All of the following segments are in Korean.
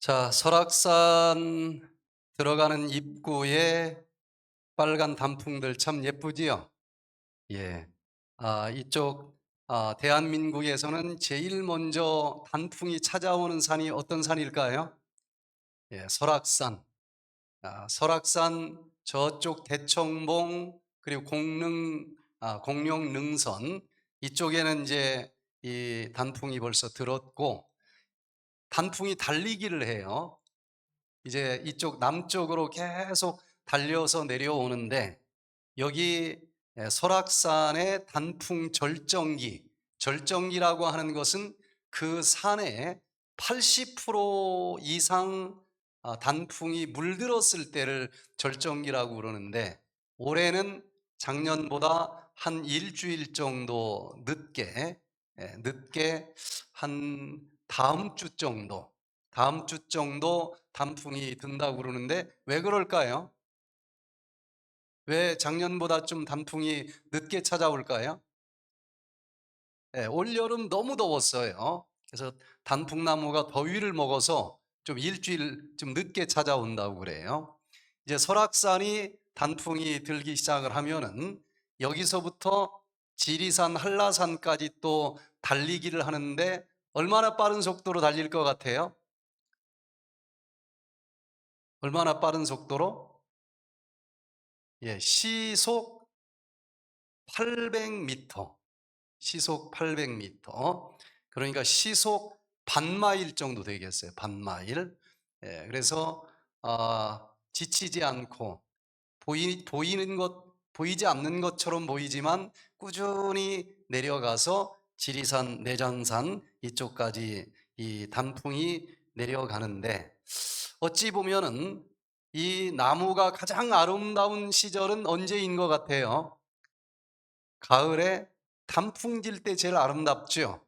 자, 설악산 들어가는 입구에 빨간 단풍들 참 예쁘지요? 예. 이쪽 대한민국에서는 제일 먼저 단풍이 찾아오는 산이 어떤 산일까요? 예, 설악산. 설악산 저쪽 대청봉 그리고 공룡능선 이쪽에는 이제 이 단풍이 벌써 들었고 단풍이 달리기를 해요. 이제 이쪽 남쪽으로 계속 달려서 내려오는데 여기 설악산의 단풍 절정기, 절정기라고 하는 것은 그 산에 80% 이상 단풍이 물들었을 때를 절정기라고 그러는데 올해는 작년보다 한 일주일 정도 늦게 한 다음 주 정도 단풍이 든다고 그러는데 왜 그럴까요? 왜 작년보다 좀 단풍이 늦게 찾아올까요? 올여름 너무 더웠어요. 그래서 단풍나무가 더위를 먹어서 좀 일주일 좀 늦게 찾아온다고 그래요. 이제 설악산이 단풍이 들기 시작을 하면은 여기서부터 지리산, 한라산까지 또 달리기를 하는데 얼마나 빠른 속도로 달릴 것 같아요? 얼마나 빠른 속도로? 예, 시속 800m. 시속 800m. 그러니까 시속 반마일 정도 되겠어요. 반마일. 그래서 지치지 않고 보이지 않는 것처럼 보이지만 꾸준히 내려가서 지리산, 내장산 이쪽까지 이 단풍이 내려가는데 어찌 보면은 이 나무가 가장 아름다운 시절은 언제인 것 같아요? 가을에 단풍 질 때 제일 아름답죠.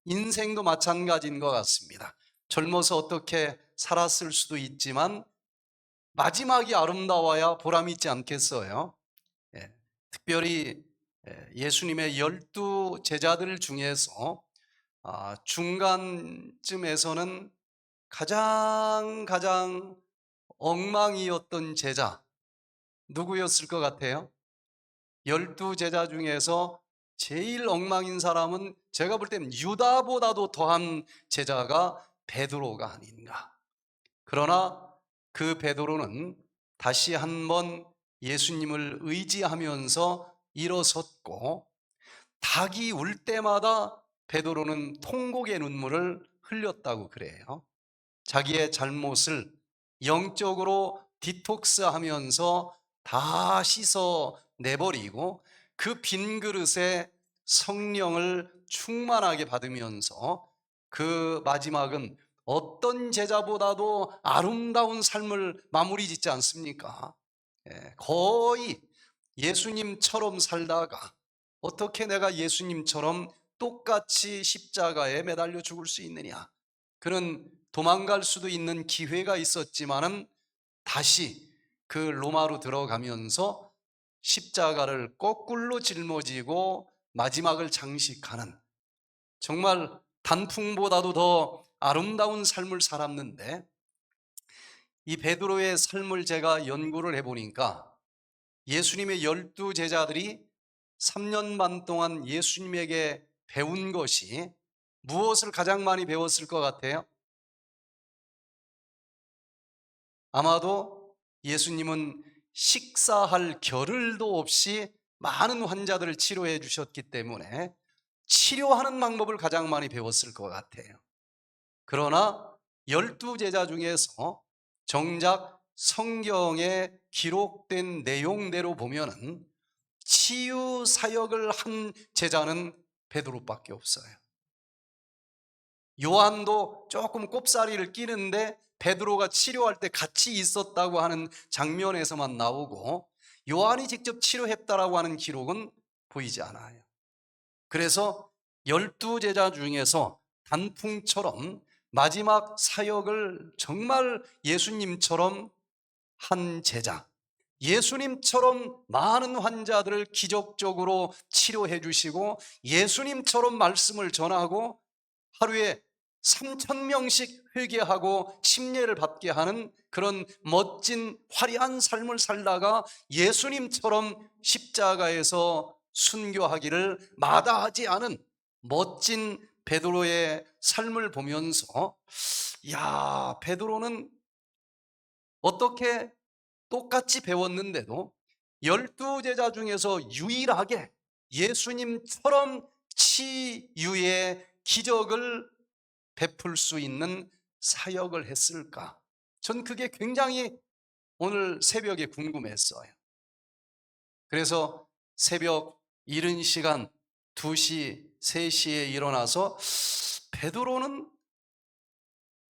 인생도 마찬가지인 것 같습니다. 젊어서 어떻게 살았을 수도 있지만 마지막이 아름다워야 보람 있지 않겠어요? 예, 특별히 예수님의 12 제자들 중에서 중간쯤에서는 가장 엉망이었던 제자 누구였을 것 같아요? 12 제자 중에서 제일 엉망인 사람은 제가 볼 때는 유다보다도 더한 제자가 베드로가 아닌가. 그러나 그 베드로는 다시 한번 예수님을 의지하면서 일어섰고 닭이 울 때마다 베드로는 통곡의 눈물을 흘렸다고 그래요. 자기의 잘못을 영적으로 디톡스하면서 다 씻어 내버리고 그 빈 그릇에 성령을 충만하게 받으면서 그 마지막은 어떤 제자보다도 아름다운 삶을 마무리 짓지 않습니까? 거의 예수님처럼 살다가 어떻게 내가 예수님처럼 똑같이 십자가에 매달려 죽을 수 있느냐. 그는 도망갈 수도 있는 기회가 있었지만은 다시 그 로마로 들어가면서 십자가를 거꾸로 짊어지고 마지막을 장식하는 정말 단풍보다도 더 아름다운 삶을 살았는데 이 베드로의 삶을 제가 연구를 해보니까 예수님의 12 제자들이 3년 반 동안 예수님에게 배운 것이 무엇을 가장 많이 배웠을 것 같아요? 아마도 예수님은 식사할 겨를도 없이 많은 환자들을 치료해 주셨기 때문에 치료하는 방법을 가장 많이 배웠을 것 같아요. 그러나 12 제자 중에서 정작 성경에 기록된 내용대로 보면은 치유 사역을 한 제자는 베드로밖에 없어요. 요한도 조금 꼽사리를 끼는데 베드로가 치료할 때 같이 있었다고 하는 장면에서만 나오고 요한이 직접 치료했다라고 하는 기록은 보이지 않아요. 그래서 12 제자 중에서 단풍처럼 마지막 사역을 정말 예수님처럼 한 제자, 예수님처럼 많은 환자들을 기적적으로 치료해 주시고 예수님처럼 말씀을 전하고 하루에 3,000명씩 회개하고 침례를 받게 하는 그런 멋진 화려한 삶을 살다가 예수님처럼 십자가에서 순교하기를 마다하지 않은 멋진 베드로의 삶을 보면서, 야, 베드로는 어떻게 똑같이 배웠는데도 12제자 중에서 유일하게 예수님처럼 치유의 기적을 베풀 수 있는 사역을 했을까? 전 그게 굉장히 오늘 새벽에 궁금했어요. 그래서 새벽 이른 시간 2시, 3시에 일어나서 베드로는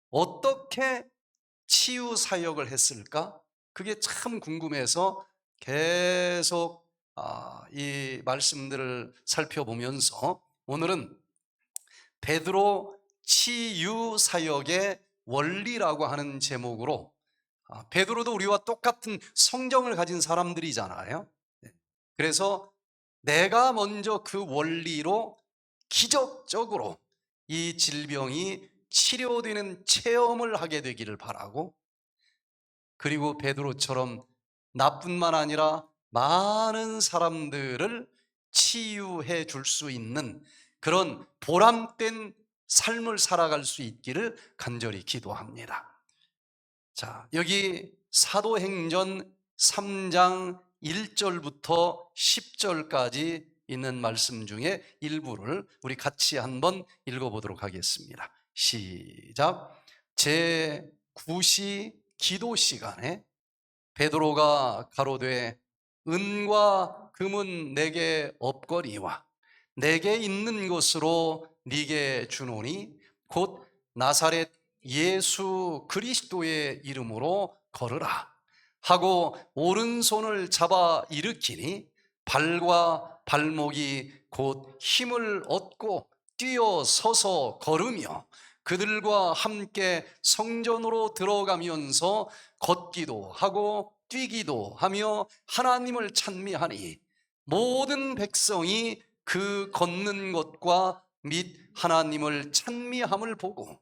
어떻게 치유 사역을 했을까? 그게 참 궁금해서 계속 이 말씀들을 살펴보면서 오늘은 베드로 치유 사역의 원리라고 하는 제목으로, 베드로도 우리와 똑같은 성정을 가진 사람들이잖아요. 그래서 내가 먼저 그 원리로 기적적으로 이 질병이 치료되는 체험을 하게 되기를 바라고, 그리고 베드로처럼 나뿐만 아니라 많은 사람들을 치유해 줄 수 있는 그런 보람된 삶을 살아갈 수 있기를 간절히 기도합니다. 자, 여기 사도행전 3장 1절부터 10절까지 있는 말씀 중에 일부를 우리 같이 한번 읽어보도록 하겠습니다. 시작. 제9시 기도 시간에 베드로가 가로되 은과 금은 내게 없거니와 내게 있는 것으로 네게 주노니 곧 나사렛 예수 그리스도의 이름으로 걸으라 하고 오른손을 잡아 일으키니 발과 발목이 곧 힘을 얻고 뛰어 서서 걸으며 그들과 함께 성전으로 들어가면서 걷기도 하고 뛰기도 하며 하나님을 찬미하니 모든 백성이 그 걷는 것과 및 하나님을 찬미함을 보고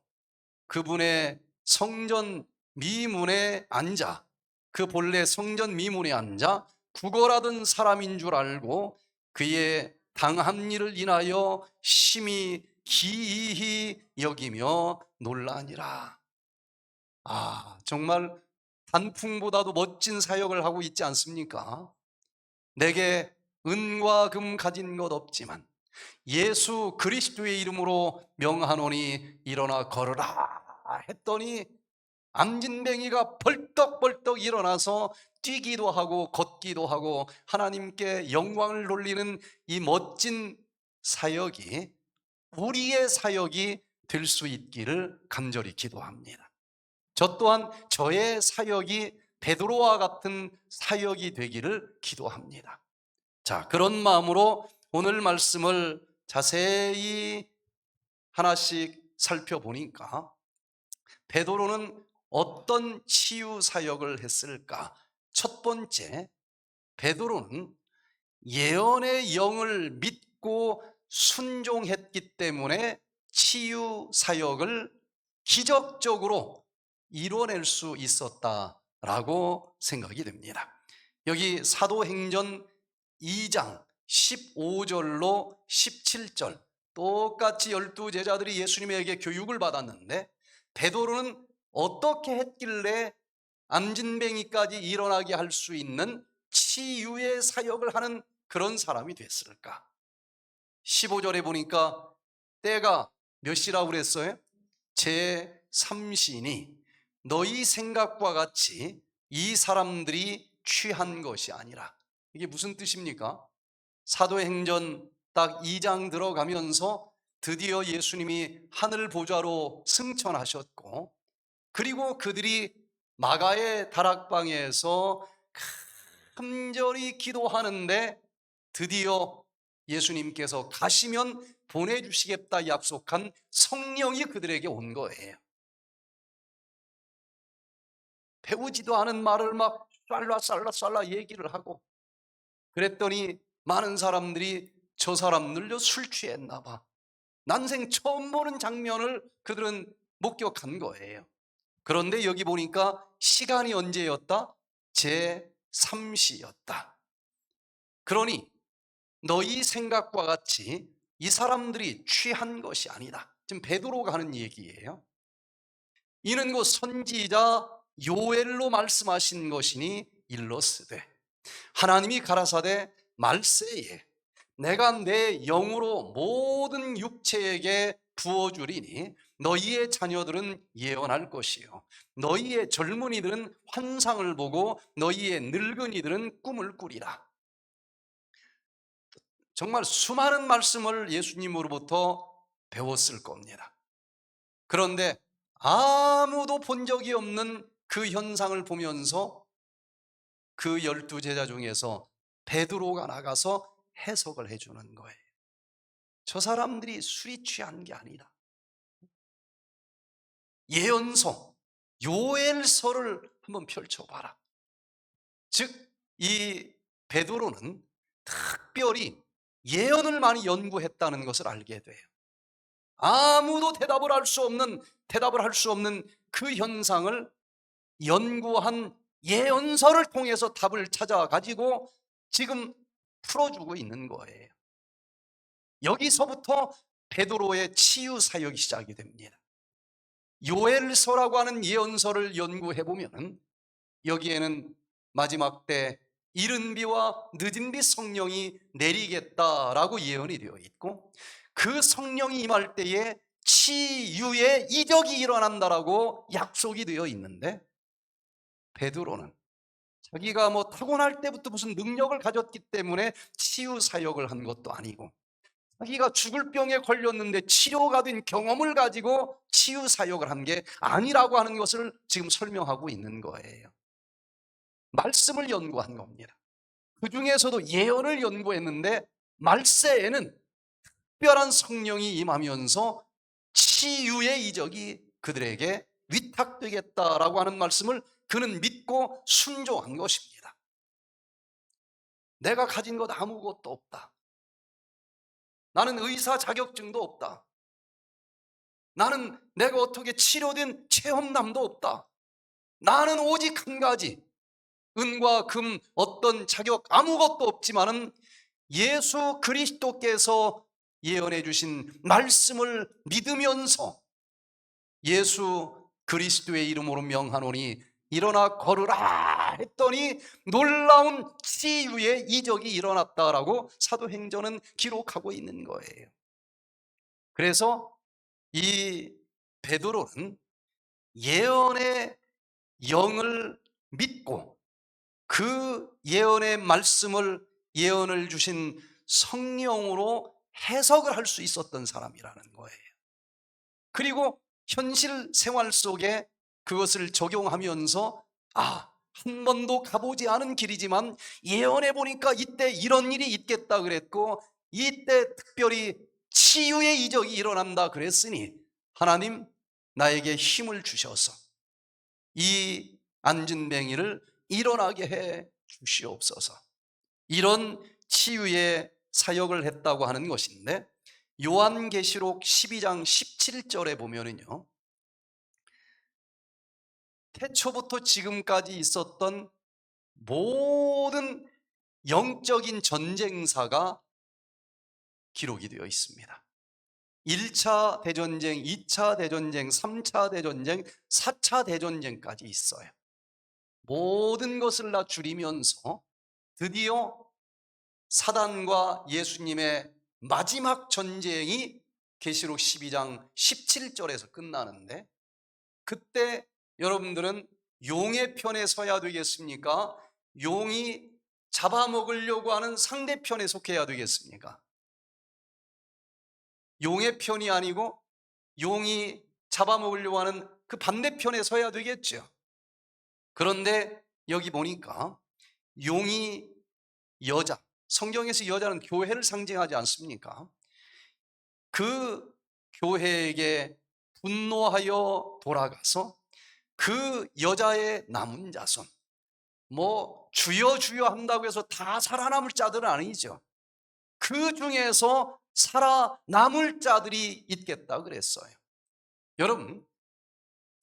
그분의 성전 미문에 앉아, 그 본래 성전 미문에 앉아 구걸하던 사람인 줄 알고 그의 당한 일을 인하여 심히 기이히 여기며 놀라니라. 정말 단풍보다도 멋진 사역을 하고 있지 않습니까? 내게 은과 금 가진 것 없지만 예수 그리스도의 이름으로 명하노니 일어나 걸으라 했더니 암진뱅이가 벌떡벌떡 일어나서 뛰기도 하고 걷기도 하고 하나님께 영광을 돌리는 이 멋진 사역이 우리의 사역이 될 수 있기를 간절히 기도합니다. 저 또한 저의 사역이 베드로와 같은 사역이 되기를 기도합니다. 자, 그런 마음으로 오늘 말씀을 자세히 하나씩 살펴보니까 베드로는 어떤 치유 사역을 했을까? 첫 번째, 베드로는 예언의 영을 믿고 순종했기 때문에 치유 사역을 기적적으로 이뤄낼 수 있었다라고 생각이 됩니다. 여기 사도행전 2장 15절로 17절, 똑같이 12제자들이 예수님에게 교육을 받았는데 베드로는 어떻게 했길래 암진뱅이까지 일어나게 할 수 있는 치유의 사역을 하는 그런 사람이 됐을까? 15절에 보니까 때가 몇 시라고 그랬어요? 제3시니 너희 생각과 같이 이 사람들이 취한 것이 아니라. 이게 무슨 뜻입니까? 사도행전 딱 2장 들어가면서 드디어 예수님이 하늘 보좌로 승천하셨고, 그리고 그들이 마가의 다락방에서 간절히 기도하는데 드디어 예수님께서 가시면 보내주시겠다 약속한 성령이 그들에게 온 거예요. 배우지도 않은 말을 막 쌀라쌀라 얘기를 하고 그랬더니 많은 사람들이 저 사람 늘려 술 취했나 봐, 난생 처음 보는 장면을 그들은 목격한 거예요. 그런데 여기 보니까 시간이 언제였다? 제3시였다. 그러니 너희 생각과 같이 이 사람들이 취한 것이 아니다. 지금 베드로가 하는 얘기예요. 이는 곧 선지자 요엘로 말씀하신 것이니 일러스되 하나님이 가라사대 말세에 내가 내 영으로 모든 육체에게 부어주리니 너희의 자녀들은 예언할 것이요 너희의 젊은이들은 환상을 보고 너희의 늙은이들은 꿈을 꾸리라. 정말 수많은 말씀을 예수님으로부터 배웠을 겁니다. 그런데 아무도 본 적이 없는 그 현상을 보면서 그 12제자 중에서 베드로가 나가서 해석을 해주는 거예요. 저 사람들이 술이 취한 게 아니다. 예언서, 요엘서를 한번 펼쳐봐라. 즉, 이 베드로는 특별히 예언을 많이 연구했다는 것을 알게 돼요. 아무도 대답을 할 수 없는 그 현상을 연구한 예언서를 통해서 답을 찾아가지고 지금 풀어주고 있는 거예요. 여기서부터 베드로의 치유 사역이 시작이 됩니다. 요엘서라고 하는 예언서를 연구해 보면 여기에는 마지막 때 이른 비와 늦은 비 성령이 내리겠다라고 예언이 되어 있고 그 성령이 임할 때에 치유의 이적이 일어난다라고 약속이 되어 있는데 베드로는 자기가 타고날 때부터 무슨 능력을 가졌기 때문에 치유 사역을 한 것도 아니고 자기가 죽을 병에 걸렸는데 치료가 된 경험을 가지고 치유 사역을 한 게 아니라고 하는 것을 지금 설명하고 있는 거예요. 말씀을 연구한 겁니다. 그 중에서도 예언을 연구했는데 말세에는 특별한 성령이 임하면서 치유의 이적이 그들에게 위탁되겠다라고 하는 말씀을 그는 믿고 순종한 것입니다. 내가 가진 것 아무것도 없다. 나는 의사 자격증도 없다. 나는 내가 어떻게 치료된 체험담도 없다. 나는 오직 한 가지, 은과 금 어떤 자격 아무것도 없지만은 예수 그리스도께서 예언해 주신 말씀을 믿으면서 예수 그리스도의 이름으로 명하노니 일어나 걸으라 했더니 놀라운 치유의 이적이 일어났다라고 사도행전은 기록하고 있는 거예요. 그래서 이 베드로는 예언의 영을 믿고 그 예언의 말씀을 예언을 주신 성령으로 해석을 할 수 있었던 사람이라는 거예요. 그리고 현실 생활 속에 그것을 적용하면서 한 번도 가보지 않은 길이지만 예언해 보니까 이때 이런 일이 있겠다 그랬고 이때 특별히 치유의 이적이 일어난다 그랬으니 하나님 나에게 힘을 주셔서 이 안진뱅이를 일어나게 해 주시옵소서. 이런 치유의 사역을 했다고 하는 것인데 요한계시록 12장 17절에 보면은요 태초부터 지금까지 있었던 모든 영적인 전쟁사가 기록이 되어 있습니다. 1차 대전쟁, 2차 대전쟁, 3차 대전쟁, 4차 대전쟁까지 있어요. 모든 것을 다 줄이면서 드디어 사단과 예수님의 마지막 전쟁이 계시록 12장 17절에서 끝나는데 그때 여러분들은 용의 편에 서야 되겠습니까? 용이 잡아먹으려고 하는 상대편에 속해야 되겠습니까? 용의 편이 아니고 용이 잡아먹으려고 하는 그 반대편에 서야 되겠죠. 그런데 여기 보니까 용이 여자, 성경에서 여자는 교회를 상징하지 않습니까? 그 교회에게 분노하여 돌아가서 그 여자의 남은 자손, 주여 주여 한다고 해서 다 살아남을 자들은 아니죠. 그 중에서 살아남을 자들이 있겠다 그랬어요. 여러분,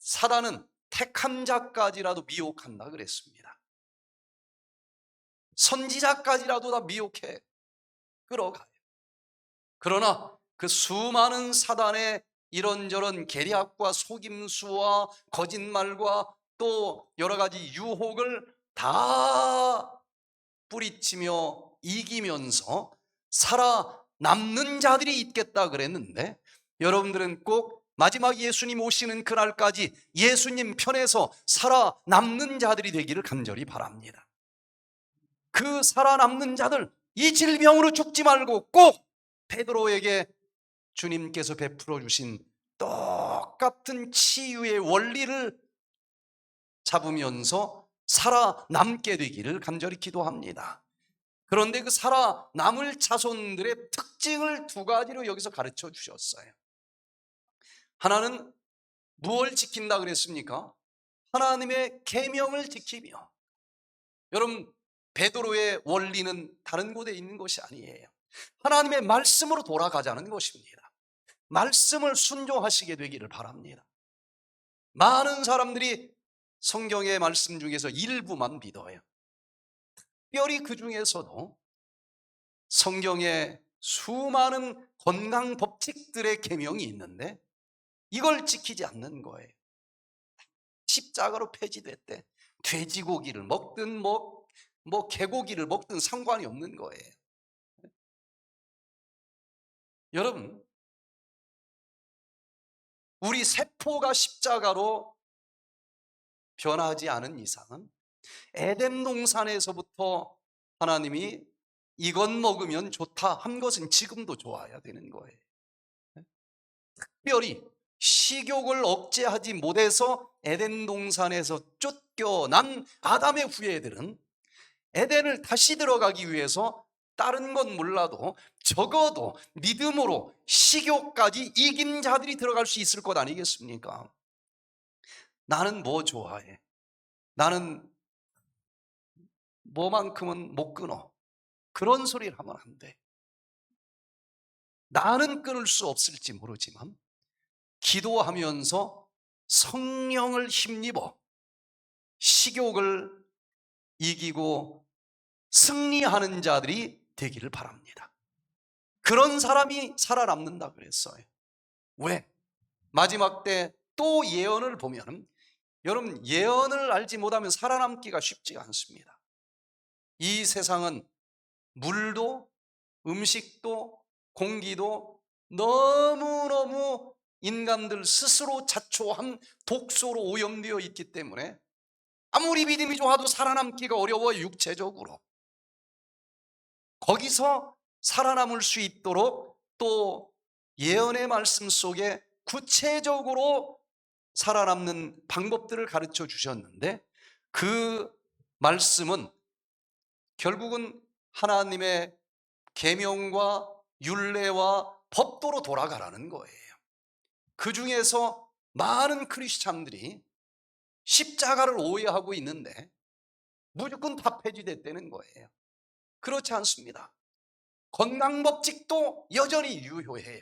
사단은 택한 자까지라도 미혹한다 그랬습니다. 선지자까지라도 다 미혹해 끌어가요. 그러나 그 수많은 사단의 이런저런 계략과 속임수와 거짓말과 또 여러 가지 유혹을 다 뿌리치며 이기면서 살아남는 자들이 있겠다 그랬는데, 여러분들은 꼭 마지막 예수님 오시는 그날까지 예수님 편에서 살아남는 자들이 되기를 간절히 바랍니다. 그 살아남는 자들, 이 질병으로 죽지 말고 꼭 베드로에게 주님께서 베풀어 주신 똑같은 치유의 원리를 잡으면서 살아남게 되기를 간절히 기도합니다. 그런데 그 살아남을 자손들의 특징을 두 가지로 여기서 가르쳐 주셨어요. 하나는 무엇을 지킨다 그랬습니까? 하나님의 계명을 지키며. 여러분, 베드로의 원리는 다른 곳에 있는 것이 아니에요. 하나님의 말씀으로 돌아가자는 것입니다. 말씀을 순종하시게 되기를 바랍니다. 많은 사람들이 성경의 말씀 중에서 일부만 믿어요. 특별히 그 중에서도 성경에 수많은 건강 법칙들의 계명이 있는데 이걸 지키지 않는 거예요. 십자가로 폐지됐대. 돼지고기를 먹든 개고기를 먹든 상관이 없는 거예요. 여러분, 우리 세포가 십자가로 변하지 않은 이상은 에덴 동산에서부터 하나님이 이것 먹으면 좋다 한 것은 지금도 좋아야 되는 거예요. 특별히 식욕을 억제하지 못해서 에덴 동산에서 쫓겨난 아담의 후예들은 에덴을 다시 들어가기 위해서 다른 건 몰라도 적어도 믿음으로 식욕까지 이긴 자들이 들어갈 수 있을 것 아니겠습니까? 나는 뭐 좋아해? 나는 뭐만큼은 못 끊어. 그런 소리를 하면 안 돼. 나는 끊을 수 없을지 모르지만 기도하면서 성령을 힘입어 식욕을 이기고 승리하는 자들이 되기를 바랍니다. 그런 사람이 살아남는다 그랬어요. 왜? 마지막 때 또 예언을 보면, 여러분, 예언을 알지 못하면 살아남기가 쉽지가 않습니다. 이 세상은 물도 음식도 공기도 너무너무 인간들 스스로 자초한 독소로 오염되어 있기 때문에 아무리 믿음이 좋아도 살아남기가 어려워요. 육체적으로. 거기서 살아남을 수 있도록 또 예언의 말씀 속에 구체적으로 살아남는 방법들을 가르쳐 주셨는데, 그 말씀은 결국은 하나님의 계명과 율례와 법도로 돌아가라는 거예요. 그 중에서 많은 크리스찬들이 십자가를 오해하고 있는데 무조건 다 폐지됐다는 거예요. 그렇지 않습니다. 건강법칙도 여전히 유효해요.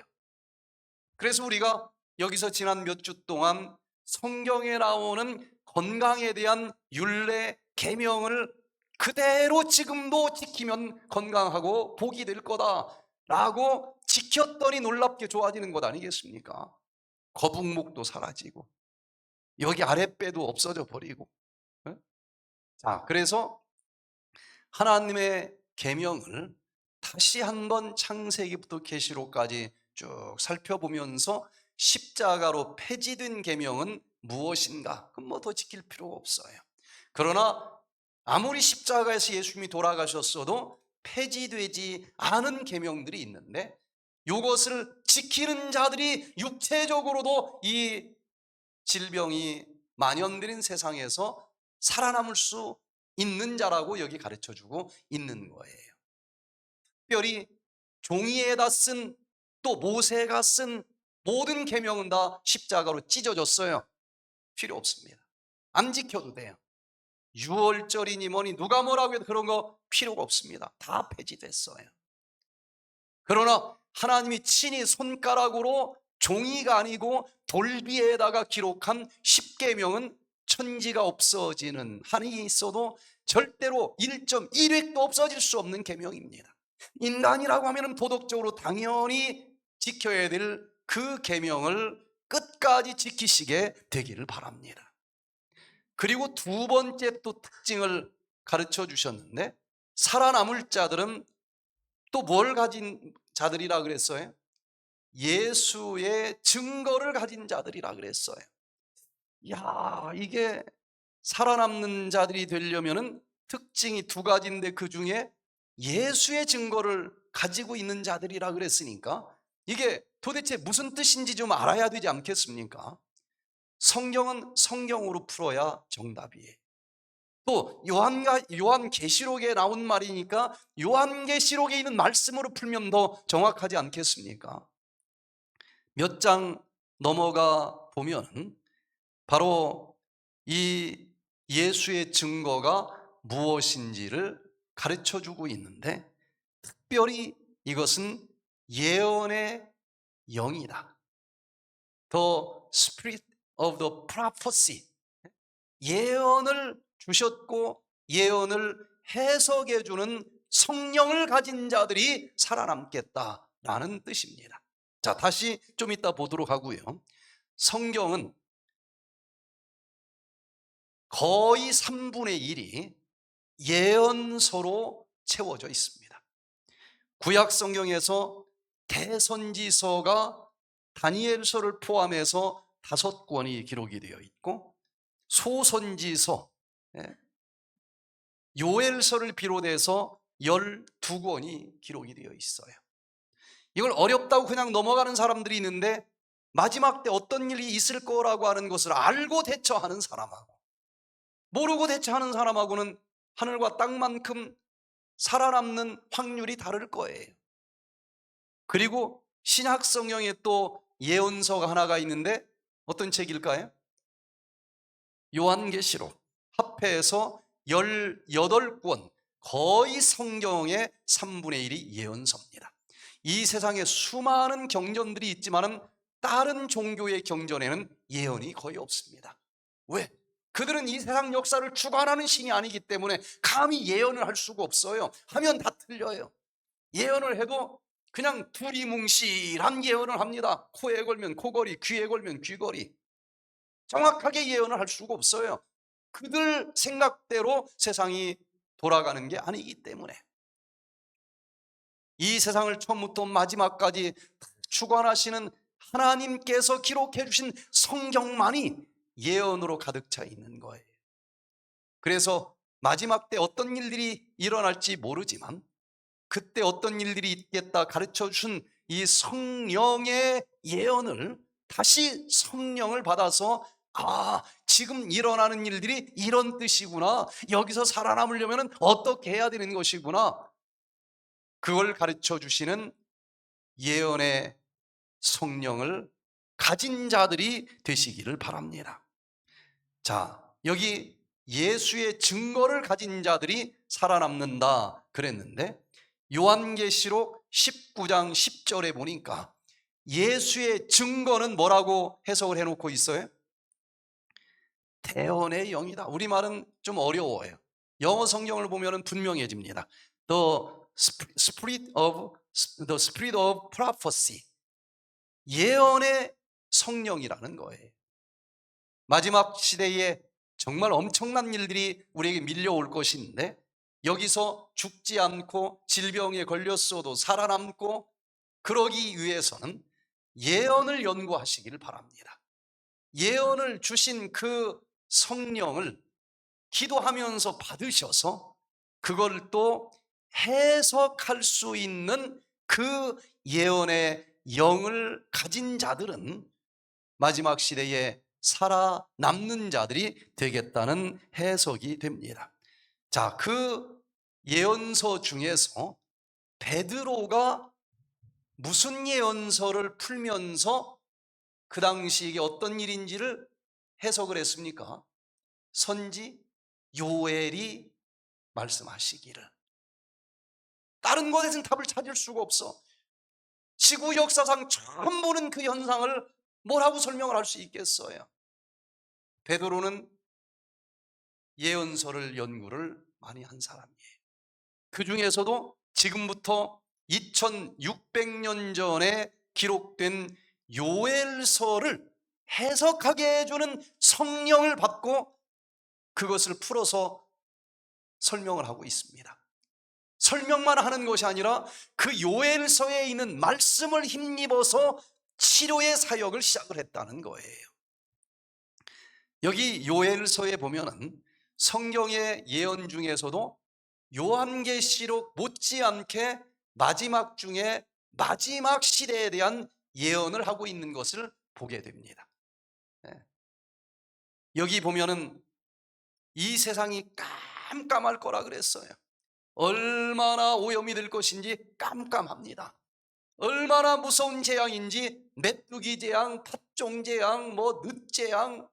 그래서 우리가 여기서 지난 몇 주 동안 성경에 나오는 건강에 대한 율례, 계명을 그대로 지금도 지키면 건강하고 복이 될 거다라고 지켰더니 놀랍게 좋아지는 것 아니겠습니까? 거북목도 사라지고 여기 아랫배도 없어져 버리고. 자, 그래서 하나님의 계명을 다시 한번 창세기부터 계시록까지 쭉 살펴보면서 십자가로 폐지된 계명은 무엇인가? 그럼 뭐 더 지킬 필요가 없어요. 그러나 아무리 십자가에서 예수님이 돌아가셨어도 폐지되지 않은 계명들이 있는데, 이것을 지키는 자들이 육체적으로도 이 질병이 만연되는 세상에서 살아남을 수 있는 자라고 여기 가르쳐주고 있는 거예요. 특별히 종이에다 쓴, 또 모세가 쓴 모든 계명은 다 십자가로 찢어졌어요. 필요 없습니다. 안 지켜도 돼요. 유월절이니 뭐니 누가 뭐라고 해도 그런 거 필요가 없습니다. 다 폐지됐어요. 그러나 하나님이 친히 손가락으로 종이가 아니고 돌비에다가 기록한 십계명은 천지가 없어지는 한이 있어도 절대로 1.1획도 없어질 수 없는 계명입니다. 인간이라고 하면 도덕적으로 당연히 지켜야 될 그 계명을 끝까지 지키시게 되기를 바랍니다. 그리고 두 번째 또 특징을 가르쳐 주셨는데, 살아남을 자들은 또 뭘 가진 자들이라 그랬어요? 예수의 증거를 가진 자들이라 그랬어요. 야, 이게 살아남는 자들이 되려면은 특징이 두 가지인데 그 중에 예수의 증거를 가지고 있는 자들이라 그랬으니까 이게 도대체 무슨 뜻인지 좀 알아야 되지 않겠습니까? 성경은 성경으로 풀어야 정답이에요. 또 요한계시록에 나온 말이니까 요한계시록에 있는 말씀으로 풀면 더 정확하지 않겠습니까? 몇 장 넘어가 보면 바로 이 예수의 증거가 무엇인지를 가르쳐 주고 있는데, 특별히 이것은 예언의 영이다. The Spirit of the Prophecy. 예언을 주셨고 예언을 해석해 주는 성령을 가진 자들이 살아남겠다라는 뜻입니다. 자, 다시 좀 이따 보도록 하고요. 성경은 거의 3분의 1이 예언서로 채워져 있습니다. 구약 성경에서 대선지서가 다니엘서를 포함해서 5권이 기록이 되어 있고, 소선지서, 요엘서를 비롯해서 12권이 기록이 되어 있어요. 이걸 어렵다고 그냥 넘어가는 사람들이 있는데, 마지막 때 어떤 일이 있을 거라고 하는 것을 알고 대처하는 사람하고 모르고 대처하는 사람하고는 하늘과 땅만큼 살아남는 확률이 다를 거예요. 그리고 신약 성경에 또 예언서가 하나가 있는데 어떤 책일까요? 요한계시록. 합해서 18권, 거의 성경의 3분의 1이 예언서입니다. 이 세상에 수많은 경전들이 있지만 다른 종교의 경전에는 예언이 거의 없습니다. 왜? 그들은 이 세상 역사를 주관하는 신이 아니기 때문에 감히 예언을 할 수가 없어요. 하면 다 틀려요. 예언을 해도 그냥 두리뭉실한 예언을 합니다. 코에 걸면 코걸이, 귀에 걸면 귀걸이. 정확하게 예언을 할 수가 없어요. 그들 생각대로 세상이 돌아가는 게 아니기 때문에. 이 세상을 처음부터 마지막까지 주관하시는 하나님께서 기록해 주신 성경만이 예언으로 가득 차 있는 거예요. 그래서 마지막 때 어떤 일들이 일어날지 모르지만 그때 어떤 일들이 있겠다 가르쳐 준 이 성령의 예언을 다시 성령을 받아서, 아, 지금 일어나는 일들이 이런 뜻이구나, 여기서 살아남으려면 어떻게 해야 되는 것이구나, 그걸 가르쳐 주시는 예언의 성령을 가진 자들이 되시기를 바랍니다. 자, 여기 예수의 증거를 가진 자들이 살아남는다 그랬는데, 요한계시록 19장 10절에 보니까 예수의 증거는 뭐라고 해석을 해놓고 있어요? 대언의 영이다. 우리말은 좀 어려워요. 영어 성경을 보면 분명해집니다. The Spirit of Prophecy. 예언의 성령이라는 거예요. 마지막 시대에 정말 엄청난 일들이 우리에게 밀려올 것인데, 여기서 죽지 않고 질병에 걸렸어도 살아남고 그러기 위해서는 예언을 연구하시기를 바랍니다. 예언을 주신 그 성령을 기도하면서 받으셔서 그걸 또 해석할 수 있는 그 예언의 영을 가진 자들은 마지막 시대에 살아남는 자들이 되겠다는 해석이 됩니다. 자, 그 예언서 중에서 베드로가 무슨 예언서를 풀면서 그 당시 이게 어떤 일인지를 해석을 했습니까? 선지 요엘이 말씀하시기를. 다른 것에서는 답을 찾을 수가 없어. 지구 역사상 처음 보는 그 현상을 뭐라고 설명을 할 수 있겠어요? 베드로는 예언서를 연구를 많이 한 사람이에요. 그 중에서도 지금부터 2600년 전에 기록된 요엘서를 해석하게 해주는 성령을 받고 그것을 풀어서 설명을 하고 있습니다. 설명만 하는 것이 아니라 그 요엘서에 있는 말씀을 힘입어서 치료의 사역을 시작을 했다는 거예요. 여기 요엘서에 보면은 성경의 예언 중에서도 요한계시록 못지않게 마지막 중에 마지막 시대에 대한 예언을 하고 있는 것을 보게 됩니다. 여기 보면은 이 세상이 깜깜할 거라 그랬어요. 얼마나 오염이 될 것인지 깜깜합니다. 얼마나 무서운 재앙인지 메뚜기 재앙, 팥종 재앙, 늪재앙,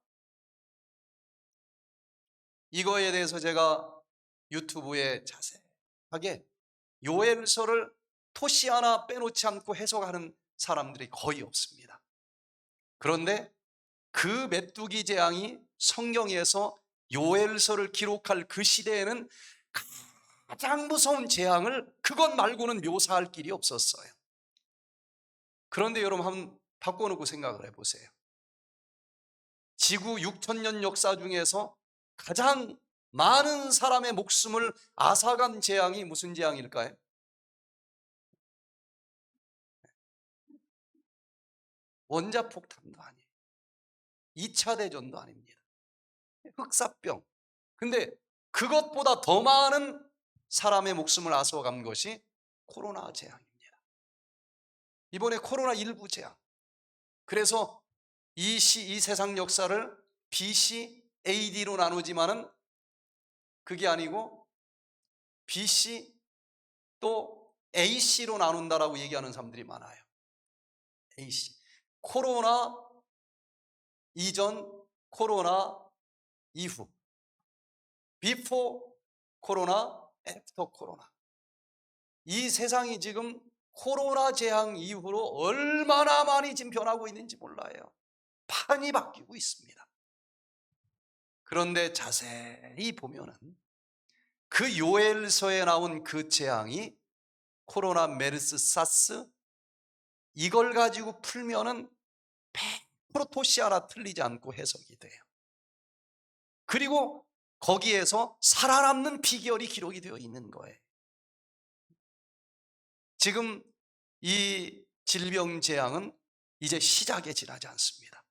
이거에 대해서 제가 유튜브에 자세하게 요엘서를 토시 하나 빼놓지 않고 해석하는 사람들이 거의 없습니다. 그런데 그 메뚜기 재앙이 성경에서 요엘서를 기록할 그 시대에는 가장 무서운 재앙을 그것 말고는 묘사할 길이 없었어요. 그런데 여러분 한번 바꿔놓고 생각을 해보세요. 지구 6000년 역사 중에서 가장 많은 사람의 목숨을 앗아간 재앙이 무슨 재앙일까요? 원자폭탄도 아니에요. 2차 대전도 아닙니다. 흑사병. 근데 그것보다 더 많은 사람의 목숨을 앗아간 것이 코로나 재앙입니다. 이번에 코로나19 재앙. 그래서 이 세상 역사를 BC, AD로 나누지만은 그게 아니고 BC 또 AC로 나눈다라고 얘기하는 사람들이 많아요. AC. 코로나 이전, 코로나 이후. Before 코로나, After 코로나. 이 세상이 지금 코로나 재앙 이후로 얼마나 많이 지금 변하고 있는지 몰라요. 판이 바뀌고 있습니다. 그런데 자세히 보면은 그 요엘서에 나온 그 재앙이 코로나, 메르스, 사스 이걸 가지고 풀면은 100% 토시 하나 틀리지 않고 해석이 돼요. 그리고 거기에서 살아남는 비결이 기록이 되어 있는 거예요. 지금 이 질병 재앙은 이제 시작에 지나지 않습니다.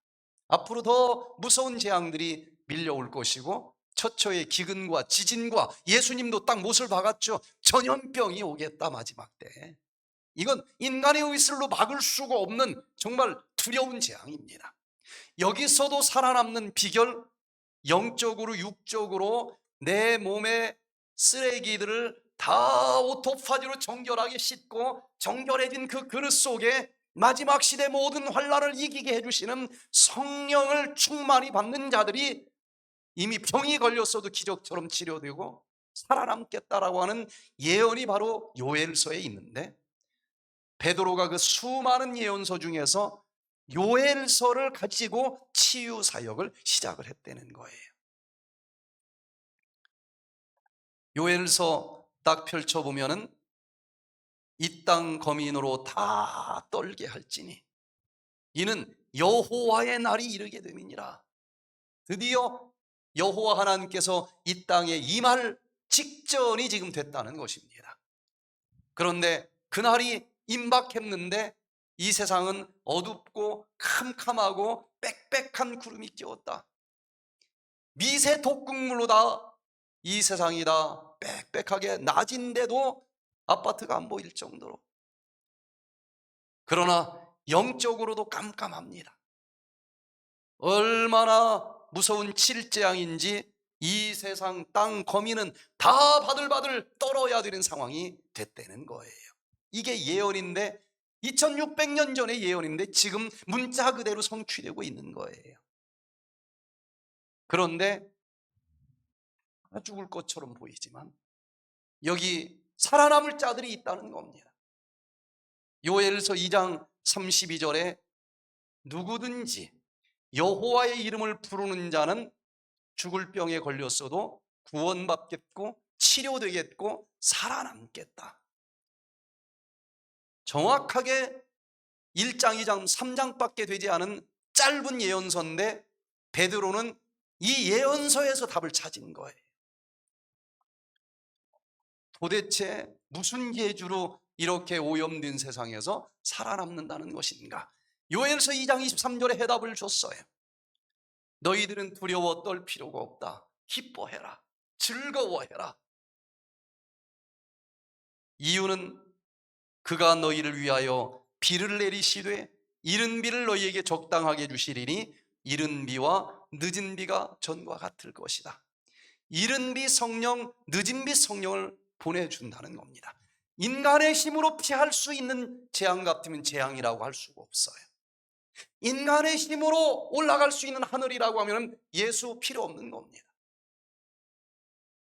앞으로 더 무서운 재앙들이 밀려올 것이고 처처의 기근과 지진과 예수님도 딱 못을 박았죠. 전염병이 오겠다 마지막 때. 이건 인간의 의술로 막을 수가 없는 정말 두려운 재앙입니다. 여기서도 살아남는 비결, 영적으로 육적으로 내 몸의 쓰레기들을 다 오토파지로 정결하게 씻고 정결해진 그 그릇 속에 마지막 시대 모든 환난을 이기게 해주시는 성령을 충만히 받는 자들이 이미 병이 걸렸어도 기적처럼 치료되고 살아남겠다라고 하는 예언이 바로 요엘서에 있는데 베드로가 그 수많은 예언서 중에서 요엘서를 가지고 치유 사역을 시작을 했다는 거예요. 요엘서 딱 펼쳐보면은 이 땅 거민으로 다 떨게 할지니 이는 여호와의 날이 이르게 됨이니라. 드디어 여호와 하나님께서 이 땅에 임할 직전이 지금 됐다는 것입니다. 그런데 그날이 임박했는데 이 세상은 어둡고 캄캄하고 빽빽한 구름이 끼었다. 미세 독극물로 다 이 세상이 다 빽빽하게 낮인데도 아파트가 안 보일 정도로. 그러나 영적으로도 깜깜합니다. 얼마나 무서운 칠재앙인지 이 세상 땅 거민은 다 바들바들 떨어야 되는 상황이 됐다는 거예요. 이게 예언인데 2600년 전의 예언인데 지금 문자 그대로 성취되고 있는 거예요. 그런데 다 죽을 것처럼 보이지만 여기 살아남을 자들이 있다는 겁니다. 요엘서 2장 32절에 누구든지 여호와의 이름을 부르는 자는 죽을 병에 걸렸어도 구원받겠고 치료되겠고 살아남겠다. 정확하게 1장, 2장, 3장밖에 되지 않은 짧은 예언서인데 베드로는 이 예언서에서 답을 찾은 거예요. 도대체 무슨 계주로 이렇게 오염된 세상에서 살아남는다는 것인가? 요엘서 2장 23절에 해답을 줬어요. 너희들은 두려워 떨 필요가 없다. 기뻐해라. 즐거워해라. 이유는 그가 너희를 위하여 비를 내리시되 이른 비를 너희에게 적당하게 주시리니 이른 비와 늦은 비가 전과 같을 것이다. 이른 비 성령, 늦은 비 성령을 보내준다는 겁니다. 인간의 힘으로 피할 수 있는 재앙 같으면 재앙이라고 할 수가 없어요. 인간의 힘으로 올라갈 수 있는 하늘이라고 하면 예수 필요 없는 겁니다.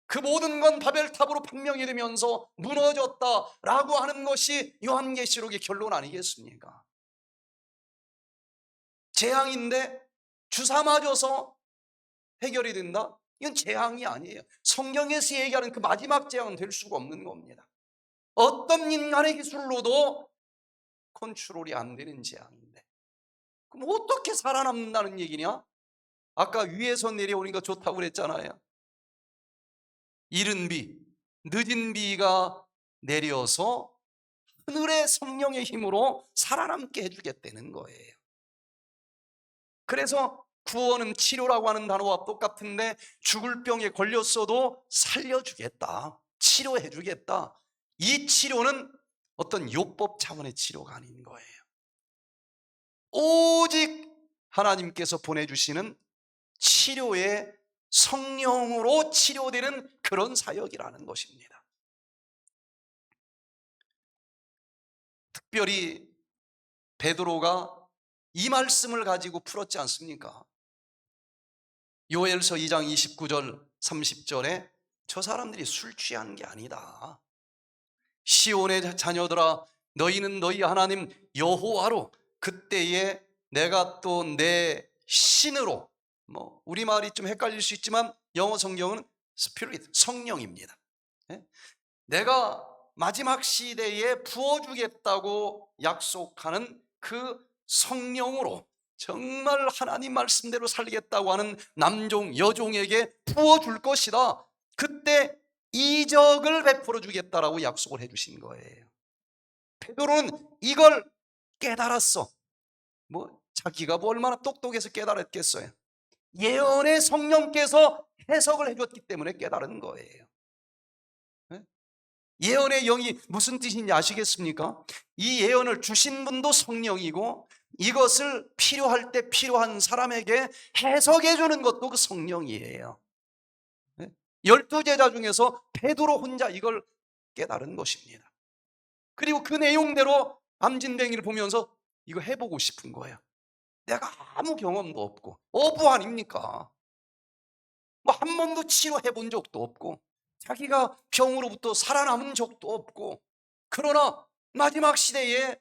그 모든 건 바벨탑으로 판명이 되면서 무너졌다라고 하는 것이 요한계시록의 결론 아니겠습니까? 재앙인데 주사 맞아서 해결이 된다? 이건 재앙이 아니에요. 성경에서 얘기하는 그 마지막 재앙은 될 수가 없는 겁니다. 어떤 인간의 기술로도 컨트롤이 안 되는 재앙인데 그럼 어떻게 살아남는다는 얘기냐? 아까 위에서 내려오니까 좋다고 그랬잖아요. 이른 비, 늦은 비가 내려서 하늘의 성령의 힘으로 살아남게 해주겠다는 거예요. 그래서 구원은 치료라고 하는 단어와 똑같은데 죽을 병에 걸렸어도 살려주겠다, 치료해주겠다. 이 치료는 어떤 요법 차원의 치료가 아닌 거예요. 오직 하나님께서 보내주시는 치료의 성령으로 치료되는 그런 사역이라는 것입니다. 특별히 베드로가 이 말씀을 가지고 풀었지 않습니까? 요엘서 2장 29절 30절에 저 사람들이 술 취한 게 아니다. 시온의 자녀들아 너희는 너희 하나님 여호와로 그때에 내가 또 내 신으로, 우리말이 좀 헷갈릴 수 있지만 영어 성경은 스피릿, 성령입니다. 내가 마지막 시대에 부어주겠다고 약속하는 그 성령으로 정말 하나님 말씀대로 살겠다고 하는 남종 여종에게 부어줄 것이다. 그때 이적을 베풀어 주겠다라고 약속을 해주신 거예요. 베드로는 이걸 깨달았어. 자기가 얼마나 똑똑해서 깨달았겠어요. 예언의 성령께서 해석을 해줬기 때문에 깨달은 거예요. 예언의 영이 무슨 뜻인지 아시겠습니까? 이 예언을 주신 분도 성령이고 이것을 필요할 때 필요한 사람에게 해석해 주는 것도 그 성령이에요. 12제자 중에서 베드로 혼자 이걸 깨달은 것입니다. 그리고 그 내용대로 암진뱅이를 보면서 이거 해보고 싶은 거예요. 내가 아무 경험도 없고 어부 아닙니까? 한 번도 치료해 본 적도 없고 자기가 병으로부터 살아남은 적도 없고, 그러나 마지막 시대에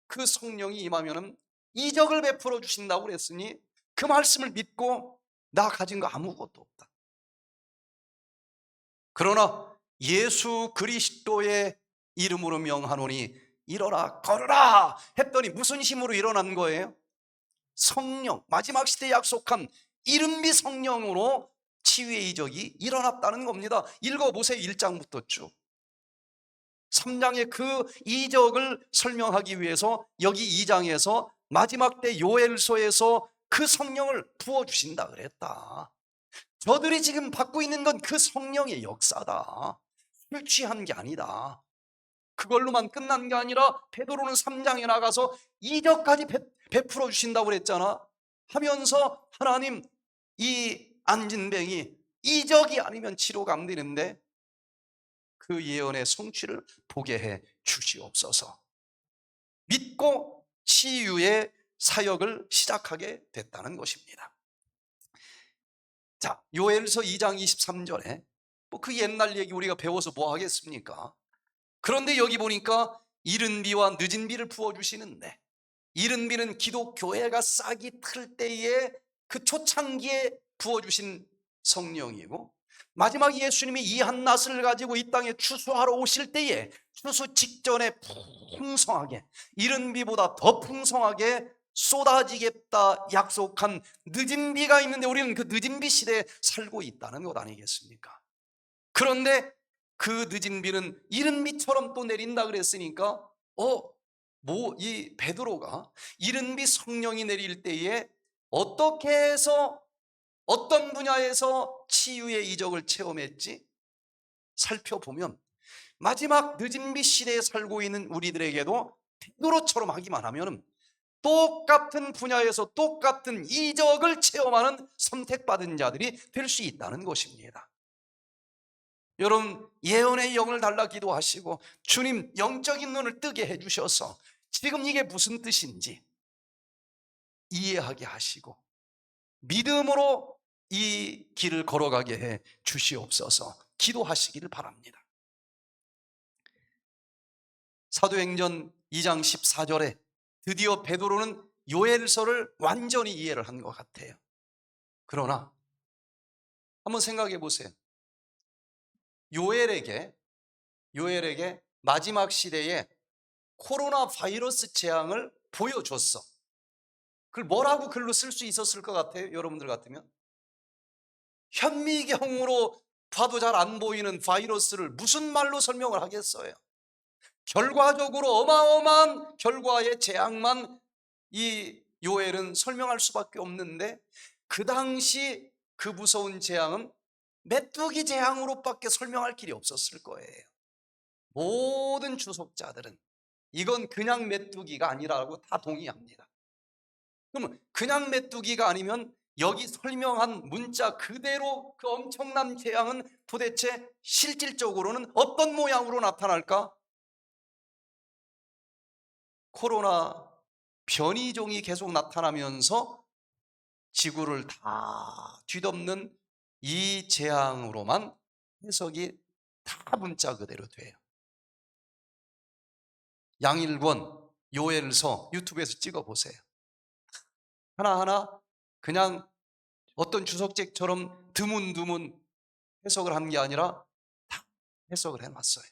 그 성령이 임하면 이적을 베풀어 주신다고 그랬으니 그 말씀을 믿고 나 가진 거 아무것도 없다. 그러나 예수 그리스도의 이름으로 명하노니 일어나 걸어라 했더니 무슨 힘으로 일어난 거예요? 성령, 마지막 시대에 약속한 이른비 성령으로 치유의 이적이 일어났다는 겁니다. 읽어보세요. 1장부터 쭉. 3장의 그 이적을 설명하기 위해서 여기 2장에서 마지막 때 요엘서에서 그 성령을 부어주신다 그랬다. 저들이 지금 받고 있는 건 그 성령의 역사다. 술 취한 게 아니다. 그걸로만 끝난 게 아니라 베드로는 3장에 나가서 이적까지 베풀어 주신다고 그랬잖아. 하면서 하나님, 이 안진뱅이 이적이 아니면 치료가 안 되는데 그 예언의 성취를 보게 해 주시옵소서. 믿고 치유의 사역을 시작하게 됐다는 것입니다. 자, 요엘서 2장 23절에 그 옛날 얘기 우리가 배워서 뭐 하겠습니까? 그런데 여기 보니까 이른 비와 늦은 비를 부어주시는데, 이른 비는 기독교회가 싹이 틀 때에 그 초창기에 부어주신 성령이고, 마지막 예수님이 이 한낮을 가지고 이 땅에 추수하러 오실 때에 추수 직전에 풍성하게, 이른 비보다 더 풍성하게 쏟아지겠다 약속한 늦은 비가 있는데, 우리는 그 늦은 비 시대에 살고 있다는 것 아니겠습니까? 그런데 그 늦은 비는 이른 비처럼 또 내린다 그랬으니까, 이 베드로가 이른 비 성령이 내릴 때에 어떻게 해서, 어떤 분야에서 치유의 이적을 체험했지? 살펴보면 마지막 늦은 비 시대에 살고 있는 우리들에게도 베드로처럼 하기만 하면 똑같은 분야에서 똑같은 이적을 체험하는 선택받은 자들이 될 수 있다는 것입니다. 여러분, 예언의 영을 달라 기도하시고 주님 영적인 눈을 뜨게 해주셔서 지금 이게 무슨 뜻인지 이해하게 하시고 믿음으로 이 길을 걸어가게 해 주시옵소서. 기도하시기를 바랍니다. 사도행전 2장 14절에 드디어 베드로는 요엘서를 완전히 이해를 한 것 같아요. 그러나 한번 생각해 보세요. 요엘에게 마지막 시대에 코로나 바이러스 재앙을 보여줬어. 그걸 뭐라고 글로 쓸 수 있었을 것 같아요? 여러분들 같으면 현미경으로 봐도 잘 안 보이는 바이러스를 무슨 말로 설명을 하겠어요? 결과적으로 어마어마한 결과의 재앙만 이 요엘은 설명할 수밖에 없는데, 그 당시 그 무서운 재앙은 메뚜기 재앙으로밖에 설명할 길이 없었을 거예요. 모든 주석자들은 이건 그냥 메뚜기가 아니라고 다 동의합니다. 그러면 그냥 메뚜기가 아니면 여기 설명한 문자 그대로 그 엄청난 재앙은 도대체 실질적으로는 어떤 모양으로 나타날까? 코로나 변이종이 계속 나타나면서 지구를 다 뒤덮는 이 재앙으로만 해석이 다 문자 그대로 돼요. 양일권 요엘서 유튜브에서 찍어보세요. 하나하나 그냥 어떤 주석책처럼 드문드문 해석을 한 게 아니라 다 해석을 해놨어요.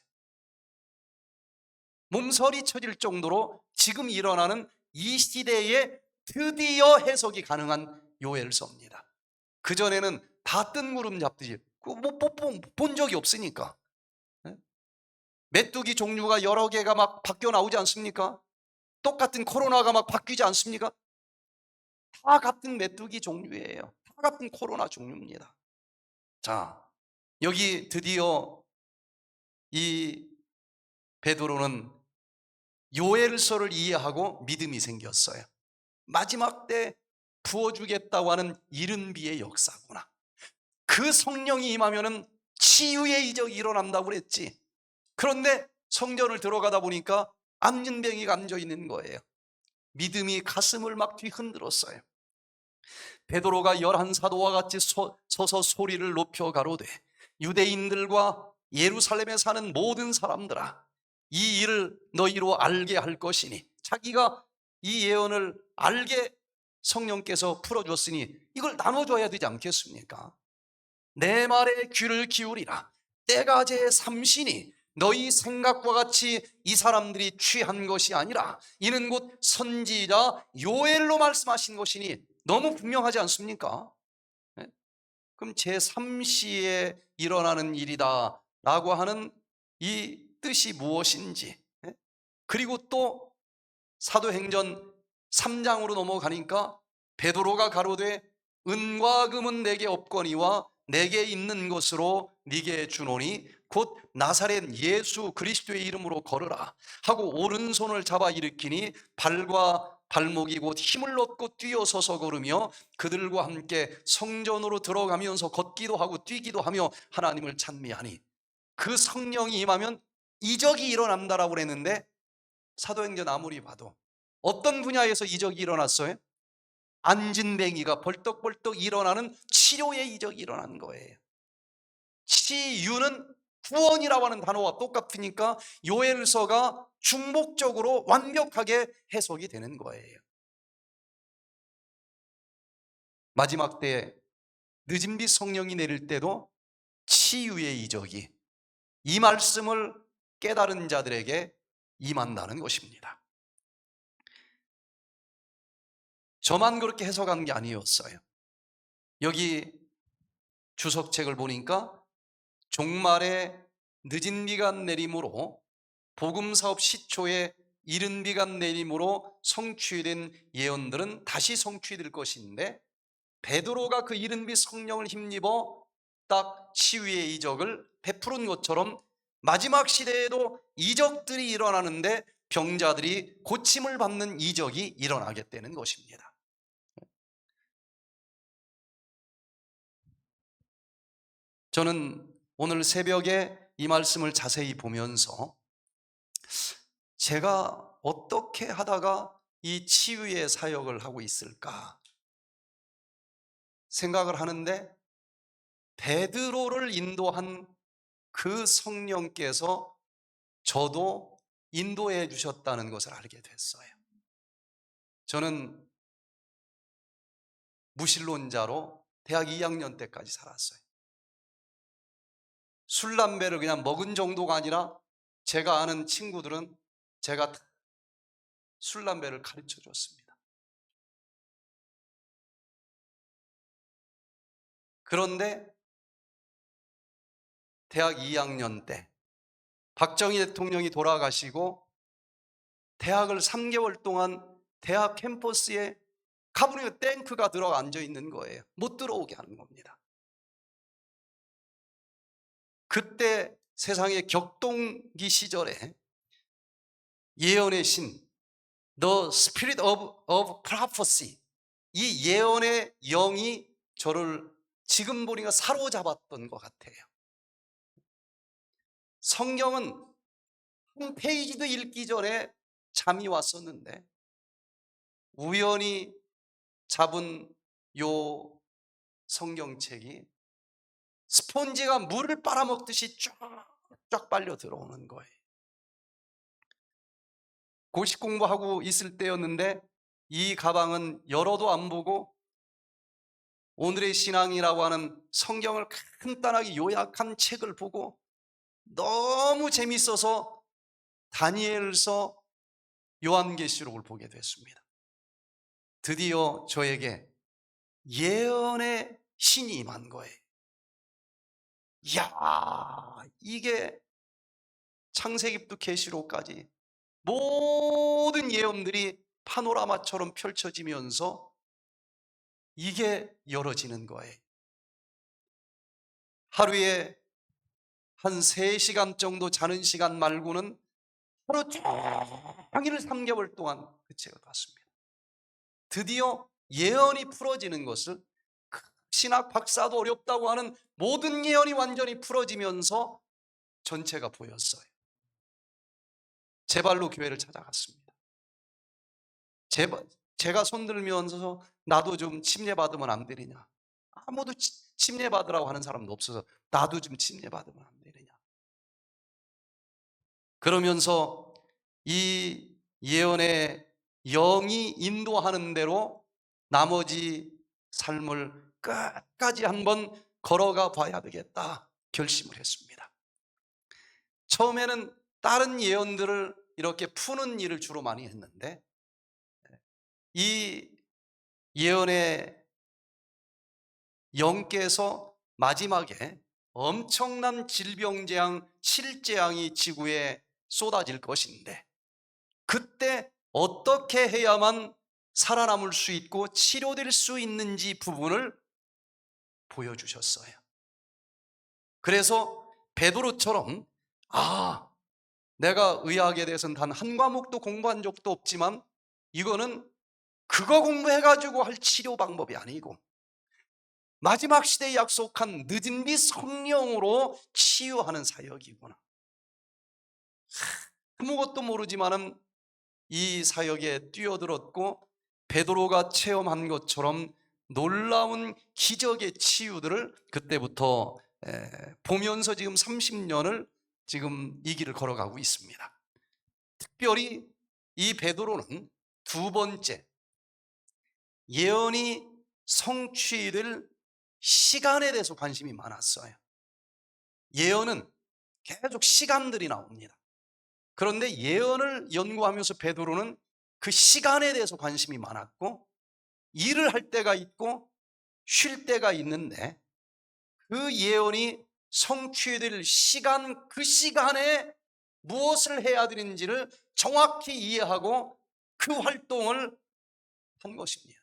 몸서리 쳐질 정도로 지금 일어나는 이 시대에 드디어 해석이 가능한 요엘서입니다. 그전에는 다 뜬구름 잡듯이 본 적이 없으니까. 메뚜기 종류가 여러 개가 막 바뀌어 나오지 않습니까? 똑같은 코로나가 막 바뀌지 않습니까? 다 같은 메뚜기 종류예요. 다 같은 코로나 종류입니다. 자, 여기 드디어 이 베드로는 요엘서를 이해하고 믿음이 생겼어요. 마지막 때 부어주겠다고 하는 이른 비의 역사구나. 그 성령이 임하면은 치유의 이적이 일어난다고 그랬지. 그런데 성전을 들어가다 보니까 안진뱅이가 앉아 있는 거예요. 믿음이 가슴을 막 뒤흔들었어요. 베드로가 11사도와 같이 서서 소리를 높여 가로되, 유대인들과 예루살렘에 사는 모든 사람들아, 이 일을 너희로 알게 할 것이니, 자기가 이 예언을 알게 성령께서 풀어줬으니 이걸 나눠줘야 되지 않겠습니까? 내 말에 귀를 기울이라. 때가 제 삼시니 너희 생각과 같이 이 사람들이 취한 것이 아니라 이는 곧 선지자 요엘로 말씀하신 것이니, 너무 분명하지 않습니까? 그럼 제3시에 일어나는 일이다 라고 하는 이 뜻이 무엇인지, 그리고 또 사도행전 3장으로 넘어가니까 베드로가 가로되 은과 금은 내게 없거니와 내게 있는 것으로 네게 주노니 곧 나사렛 예수 그리스도의 이름으로 걸으라 하고 오른손을 잡아 일으키니 발과 발목이 곧 힘을 얻고 뛰어서서 걸으며 그들과 함께 성전으로 들어가면서 걷기도 하고 뛰기도 하며 하나님을 찬미하니, 그 성령이 임하면 이적이 일어난다라고 그랬는데, 사도행전 아무리 봐도 어떤 분야에서 이적이 일어났어요? 안진뱅이가 벌떡벌떡 일어나는 치료의 이적이 일어난 거예요. 치유는 구원이라고 하는 단어와 똑같으니까 요엘서가 중복적으로 완벽하게 해석이 되는 거예요. 마지막 때에 늦은 빛 성령이 내릴 때도 치유의 이적이 이 말씀을 깨달은 자들에게 임한다는 것입니다. 저만 그렇게 해석한 게 아니었어요. 여기 주석책을 보니까 종말에 늦은 비가 내림으로 복음사업 시초에 이른 비가 내림으로 성취된 예언들은 다시 성취될 것인데, 베드로가 그 이른 빛 성령을 힘입어 딱 치유의 이적을 베푸는 것처럼 마지막 시대에도 이적들이 일어나는데 병자들이 고침을 받는 이적이 일어나겠다는 것입니다. 저는 오늘 새벽에 이 말씀을 자세히 보면서 제가 어떻게 하다가 이 치유의 사역을 하고 있을까 생각을 하는데, 베드로를 인도한 그 성령께서 저도 인도해 주셨다는 것을 알게 됐어요. 저는 무신론자로 대학 2학년 때까지 살았어요. 술, 담배를 그냥 먹은 정도가 아니라 제가 아는 친구들은 제가 술, 담배를 가르쳐 줬습니다. 그런데 대학 2학년 때 박정희 대통령이 돌아가시고 대학을 3개월 동안 대학 캠퍼스에 가보니까 탱크가 들어가 앉아 있는 거예요. 못 들어오게 하는 겁니다. 그때 세상의 격동기 시절에 예언의 신, The Spirit of Prophecy, 이 예언의 영이 저를 지금 보니까 사로잡았던 것 같아요. 성경은 한 페이지도 읽기 전에 잠이 왔었는데 우연히 잡은 요 성경책이 스폰지가 물을 빨아먹듯이 쫙 빨려 들어오는 거예요. 고시 공부하고 있을 때였는데 이 가방은 열어도 안 보고 오늘의 신앙이라고 하는 성경을 간단하게 요약한 책을 보고 너무 재밌어서 다니엘서, 요한계시록을 보게 됐습니다. 드디어 저에게 예언의 신이 임한 거예요. 이야, 이게 창세기부터 계시록까지 모든 예언들이 파노라마처럼 펼쳐지면서 이게 열어지는 거예요. 하루에 한 3시간 정도 자는 시간 말고는 하루 종일 3개월 동안 그 책을 봤습니다. 드디어 예언이 풀어지는 것을, 신학 박사도 어렵다고 하는 모든 예언이 완전히 풀어지면서 전체가 보였어요. 제 발로 교회를 찾아갔습니다. 제가 손들면서 나도 좀 침례받으면 안 되느냐. 아무도 침례받으라고 하는 사람도 없어서 나도 좀 침례받으면 안 되느냐. 그러면서 이 예언의 영이 인도하는 대로 나머지 삶을 끝까지 한번 걸어가 봐야 되겠다 결심을 했습니다. 처음에는 다른 예언들을 이렇게 푸는 일을 주로 많이 했는데, 이 예언의 영께서 마지막에 엄청난 질병재앙, 실재앙이 지구에 쏟아질 것인데 그때 어떻게 해야만 살아남을 수 있고 치료될 수 있는지 부분을 보여주셨어요. 그래서 베드로처럼 내가 의학에 대해서는 단 한 과목도 공부한 적도 없지만 이거는 그거 공부해가지고 할 치료 방법이 아니고 마지막 시대에 약속한 늦은 빛 성령으로 치유하는 사역이구나. 아무것도 모르지만은 이 사역에 뛰어들었고 베드로가 체험한 것처럼 놀라운 기적의 치유들을 그때부터 보면서 지금 30년을 지금 이 길을 걸어가고 있습니다. 특별히 이 베드로는 두 번째, 예언이 성취될 시간에 대해서 관심이 많았어요. 예언은 계속 시간들이 나옵니다. 그런데 예언을 연구하면서 베드로는 그 시간에 대해서 관심이 많았고, 일을 할 때가 있고 쉴 때가 있는데 그 예언이 성취될 시간, 그 시간에 무엇을 해야 되는지를 정확히 이해하고 그 활동을 한 것입니다.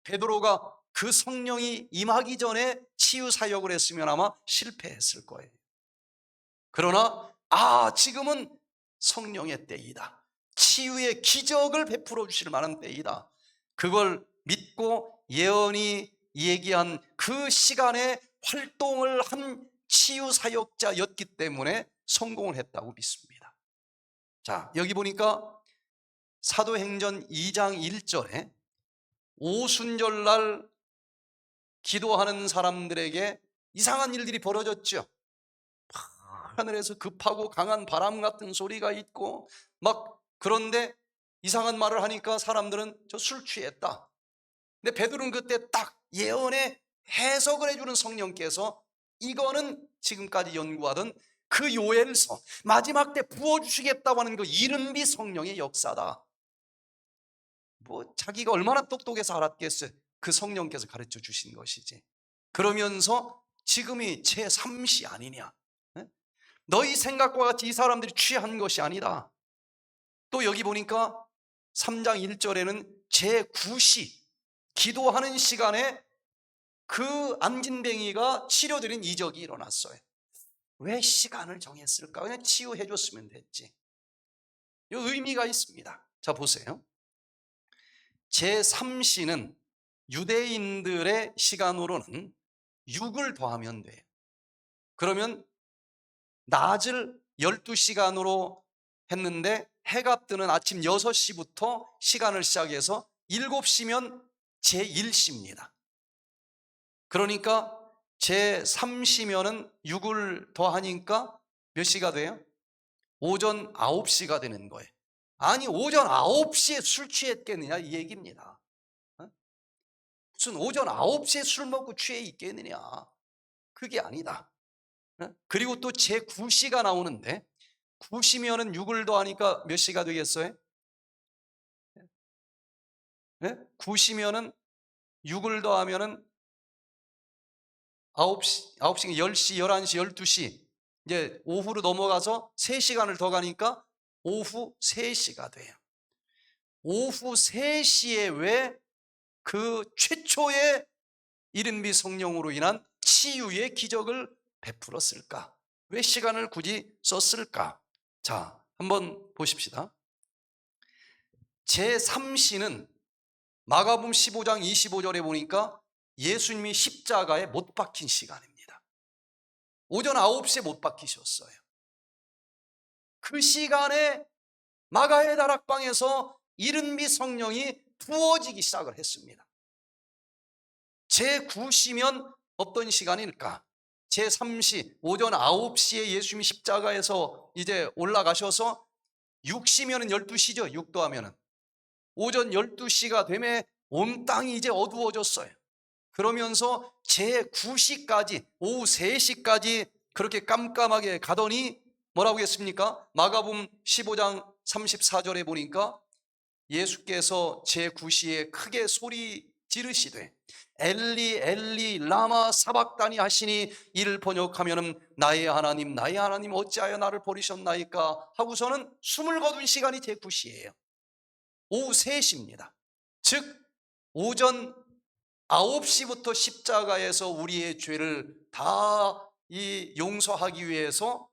베드로가 그 성령이 임하기 전에 치유 사역을 했으면 아마 실패했을 거예요. 그러나 지금은 성령의 때이다, 치유의 기적을 베풀어 주실 만한 때이다, 그걸 믿고 예언이 얘기한 그 시간에 활동을 한 치유 사역자였기 때문에 성공을 했다고 믿습니다. 자, 여기 보니까 사도행전 2장 1절에 오순절날 기도하는 사람들에게 이상한 일들이 벌어졌죠. 하늘에서 급하고 강한 바람 같은 소리가 있고 그런데 이상한 말을 하니까 사람들은 저 술 취했다. 근데 베드로는 그때 딱 예언의 해석을 해주는 성령께서 이거는 지금까지 연구하던 그 요엘서 마지막 때 부어주시겠다고 하는 그 이른비 성령의 역사다. 자기가 얼마나 똑똑해서 알았겠어요. 그 성령께서 가르쳐 주신 것이지. 그러면서 지금이 제3시 아니냐, 너희 생각과 같이 이 사람들이 취한 것이 아니다. 또 여기 보니까 3장 1절에는 제9시 기도하는 시간에 그 안진뱅이가 치료되는 이적이 일어났어요. 왜 시간을 정했을까? 그냥 치유해 줬으면 됐지. 이 의미가 있습니다. 자, 보세요. 제3시는 유대인들의 시간으로는 6을 더하면 돼요. 그러면 낮을 12시간으로 했는데 해가 뜨는 아침 6시부터 시간을 시작해서 7시면 제1시입니다. 그러니까 제3시면은 6을 더하니까 몇 시가 돼요? 오전 9시가 되는 거예요. 아니, 오전 9시에 술 취했겠느냐 이 얘기입니다. 무슨 오전 9시에 술 먹고 취해 있겠느냐, 그게 아니다. 그리고 또 제9시가 나오는데 9시면은 6을 더하니까 몇 시가 되겠어요? 9시면은 6을 더하면은 9시, 10시, 11시, 12시, 이제 오후로 넘어가서 3시간을 더 가니까 오후 3시가 돼요. 오후 3시에 왜 그 최초의 이른비 성령으로 인한 치유의 기적을 베풀었을까? 왜 시간을 굳이 썼을까? 자, 한번 보십시다. 제3시는 마가복음 15장 25절에 보니까 예수님이 십자가에 못 박힌 시간입니다. 오전 9시에 못 박히셨어요. 그 시간에 마가의 다락방에서 이른비 성령이 부어지기 시작을 했습니다. 제9시면 어떤 시간일까? 제3시 오전 9시에 예수님이 십자가에서 이제 올라가셔서 6시면은 12시죠. 6 더하면은 오전 12시가 되면 온 땅이 이제 어두워졌어요. 그러면서 제9시까지 오후 3시까지 그렇게 깜깜하게 가더니 뭐라고 했습니까? 마가복음 15장 34절에 보니까 예수께서 제9시에 크게 소리 지르시되 엘리 엘리 라마 사박다니 하시니, 이를 번역하면 나의 하나님 나의 하나님 어찌하여 나를 버리셨나이까 하고서는 숨을 거둔 시간이 제9시예요. 오후 3시입니다. 즉 오전 9시부터 십자가에서 우리의 죄를 다 용서하기 위해서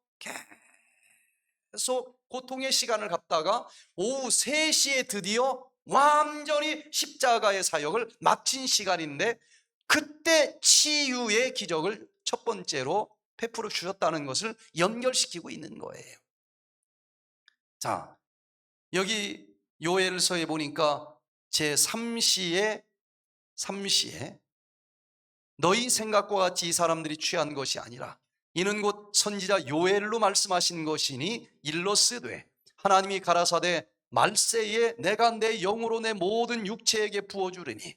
계속 고통의 시간을 갖다가 오후 3시에 드디어 완전히 십자가의 사역을 마친 시간인데, 그때 치유의 기적을 첫 번째로 베풀어 주셨다는 것을 연결시키고 있는 거예요. 자, 여기 요엘서에 보니까 제3시에 너희 생각과 같이 이 사람들이 취한 것이 아니라 이는 곧 선지자 요엘로 말씀하신 것이니 일러스되 하나님이 가라사대 말세에 내가 내 영으로 내 모든 육체에게 부어주리니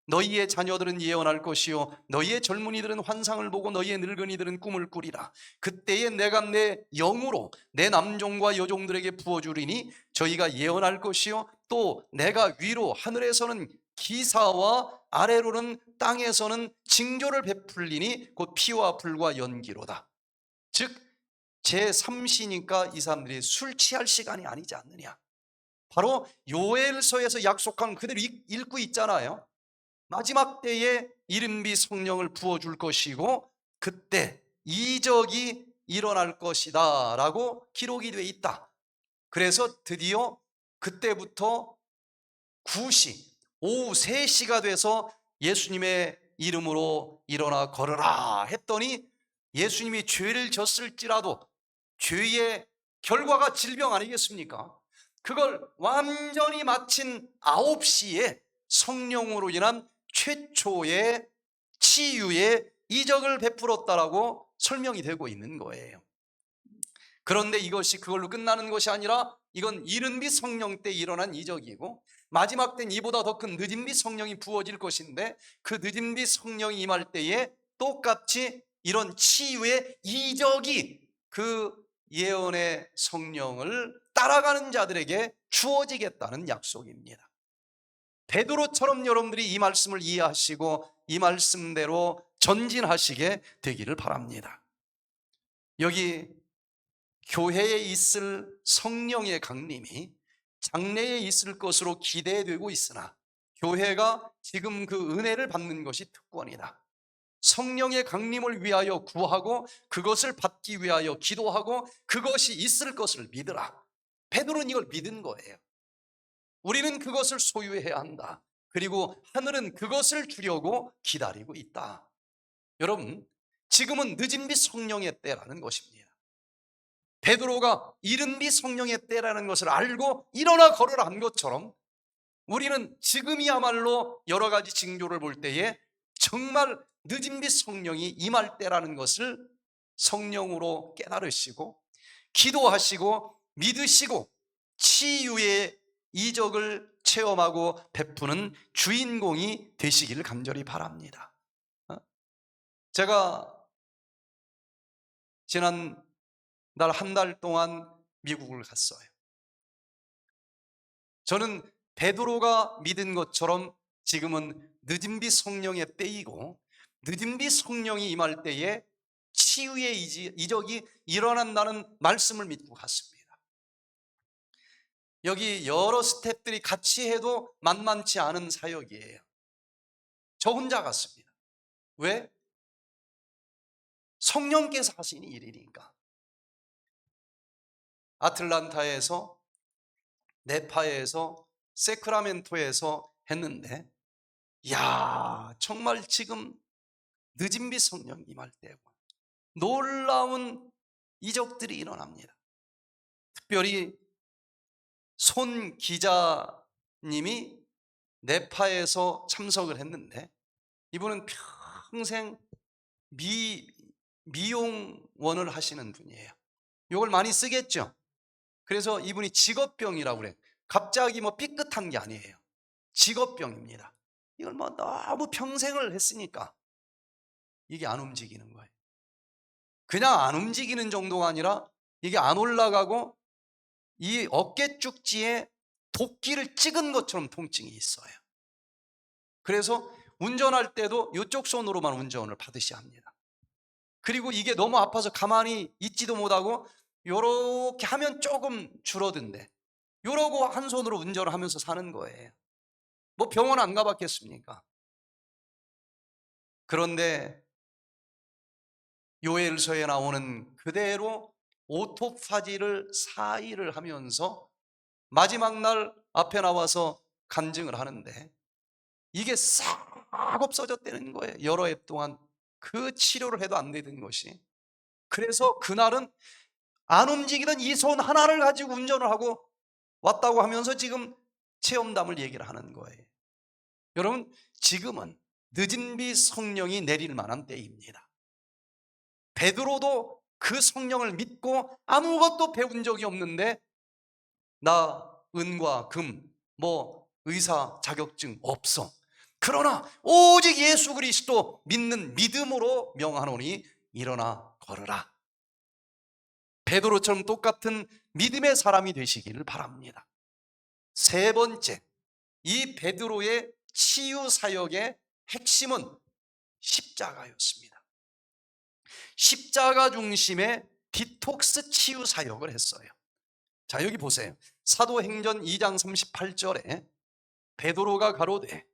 너희의 자녀들은 예언할 것이요 너희의 젊은이들은 환상을 보고 너희의 늙은이들은 꿈을 꾸리라. 그때에 내가 내 영으로 내 남종과 여종들에게 부어주리니 저희가 예언할 것이요 또 내가 위로 하늘에서는 기사와 아래로는 땅에서는 징조를 베풀리니 곧 피와 불과 연기로다. 즉 제3시니까 이 사람들이 술 취할 시간이 아니지 않느냐. 바로 요엘서에서 약속한 그대로 읽고 있잖아요. 마지막 때에 이른비 성령을 부어줄 것이고 그때 이적이 일어날 것이다 라고 기록이 되어 있다. 그래서 드디어 그때부터 9시 오후 3시가 돼서 예수님의 이름으로 일어나 걸으라 했더니 예수님이 죄를 졌을지라도 죄의 결과가 질병 아니겠습니까? 그걸 완전히 마친 9시에 성령으로 인한 최초의 치유의 이적을 베풀었다라고 설명이 되고 있는 거예요. 그런데 이것이 그걸로 끝나는 것이 아니라 이건 이른비 성령 때 일어난 이적이고 마지막 때는 이보다 더 큰 늦은비 성령이 부어질 것인데 그 늦은비 성령이 임할 때에 똑같이 이런 치유의 이적이 그 예언의 성령을 따라가는 자들에게 주어지겠다는 약속입니다. 베드로처럼 여러분들이 이 말씀을 이해하시고 이 말씀대로 전진하시게 되기를 바랍니다. 여기 교회에 있을 성령의 강림이 장래에 있을 것으로 기대되고 있으나 교회가 지금 그 은혜를 받는 것이 특권이다. 성령의 강림을 위하여 구하고 그것을 받기 위하여 기도하고 그것이 있을 것을 믿으라. 베드로는 이걸 믿은 거예요. 우리는 그것을 소유해야 한다. 그리고 하늘은 그것을 주려고 기다리고 있다. 여러분, 지금은 늦은비 성령의 때라는 것입니다. 베드로가 이른비 성령의 때라는 것을 알고 일어나 걸으라 한 것처럼 우리는 지금이야말로 여러 가지 징조를 볼 때에 정말 늦은비 성령이 임할 때라는 것을 성령으로 깨달으시고 기도하시고 믿으시고 치유의 이적을 체험하고 베푸는 주인공이 되시기를 간절히 바랍니다. 제가 지난 날 한 달 동안 미국을 갔어요. 저는 베드로가 믿은 것처럼 지금은 늦은비 성령의 때이고 늦은비 성령이 임할 때에 치유의 이적이 일어난다는 말씀을 믿고 갔습니다. 여기 여러 스태프들이 같이 해도 만만치 않은 사역이에요. 저 혼자 갔습니다. 왜? 성령께서 하시는 일이니까. 아틀란타에서, 네파에서, 세크라멘토에서 했는데 이야, 정말 지금 늦은비 성령 임할 때고 놀라운 이적들이 일어납니다. 특별히 손 기자님이 네파에서 참석을 했는데 이분은 평생 미용원을 하시는 분이에요. 이걸 많이 쓰겠죠. 그래서 이분이 직업병이라고 그래요. 갑자기 뭐 삐끗한 게 아니에요. 직업병입니다. 이걸 뭐 너무 평생을 했으니까 이게 안 움직이는 거예요. 그냥 안 움직이는 정도가 아니라 이게 안 올라가고 이 어깨 쪽지에 도끼를 찍은 것처럼 통증이 있어요. 그래서 운전할 때도 이쪽 손으로만 운전을 받으셔야 합니다. 그리고 이게 너무 아파서 가만히 있지도 못하고 이렇게 하면 조금 줄어든대. 이러고 한 손으로 운전을 하면서 사는 거예요. 뭐 병원 안 가봤겠습니까? 그런데 요엘서에 나오는 그대로 오토파지를 4일을 하면서 마지막 날 앞에 나와서 간증을 하는데 이게 싹 없어졌다는 거예요. 여러 해 동안 그 치료를 해도 안 되던 것이. 그래서 그날은 안 움직이던 이 손 하나를 가지고 운전을 하고 왔다고 하면서 지금 체험담을 얘기를 하는 거예요. 여러분, 지금은 늦은 비 성령이 내릴 만한 때입니다. 베드로도 그 성령을 믿고 아무것도 배운 적이 없는데 나 은과 금, 의사 자격증 없어. 그러나 오직 예수 그리스도 믿는 믿음으로 명하노니 일어나 걸으라. 베드로처럼 똑같은 믿음의 사람이 되시기를 바랍니다. 세 번째, 이 베드로의 치유 사역의 핵심은 십자가였습니다. 십자가 중심의 디톡스 치유 사역을 했어요. 자, 여기 보세요. 사도행전 2장 38절에 베드로가 가로되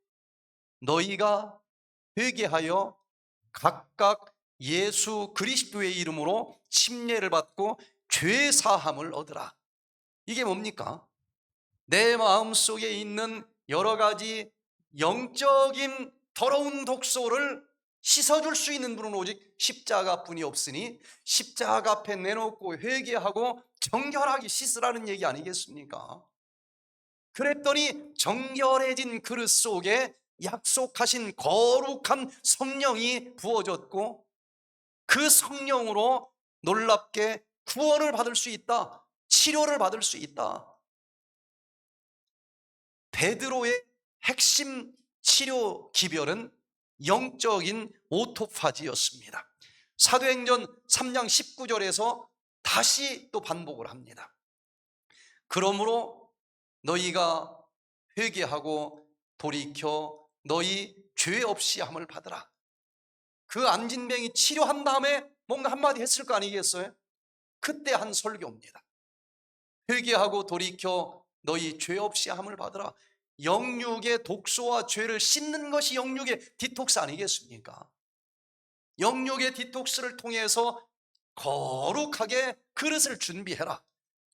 너희가 회개하여 각각 예수 그리스도의 이름으로 침례를 받고 죄 사함을 얻으라. 이게 뭡니까? 내 마음속에 있는 여러 가지 영적인 더러운 독소를 씻어줄 수 있는 분은 오직 십자가뿐이 없으니 십자가 앞에 내놓고 회개하고 정결하게 씻으라는 얘기 아니겠습니까? 그랬더니 정결해진 그릇 속에 약속하신 거룩한 성령이 부어졌고 그 성령으로 놀랍게 구원을 받을 수 있다. 치료를 받을 수 있다. 베드로의 핵심 치료 기별은 영적인 오토파지였습니다. 사도행전 3장 19절에서 다시 또 반복을 합니다. 그러므로 너희가 회개하고 돌이켜 너희 죄 없이 함을 받으라. 그 안진뱅이 치료한 다음에 뭔가 한마디 했을 거 아니겠어요? 그때 한 설교입니다. 회개하고 돌이켜 너희 죄 없이 함을 받으라. 영육의 독소와 죄를 씻는 것이 영육의 디톡스 아니겠습니까? 영육의 디톡스를 통해서 거룩하게 그릇을 준비해라.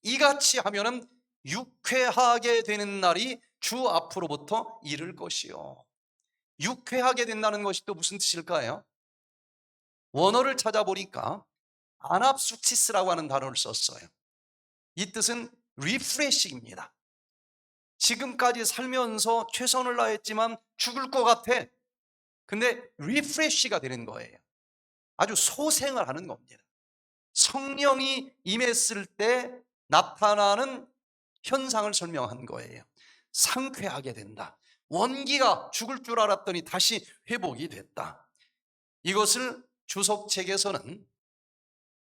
이같이 하면은 육회하게 되는 날이 주 앞으로부터 이를 것이요. 육회하게 된다는 것이 또 무슨 뜻일까요? 원어를 찾아보니까 아납수치스라고 하는 단어를 썼어요. 이 뜻은 리프레시입니다. 지금까지 살면서 최선을 다했지만 죽을 것 같아. 근데 리프레시가 되는 거예요. 아주 소생을 하는 겁니다. 성령이 임했을 때 나타나는 현상을 설명한 거예요. 상쾌하게 된다. 원기가 죽을 줄 알았더니 다시 회복이 됐다. 이것을 주석책에서는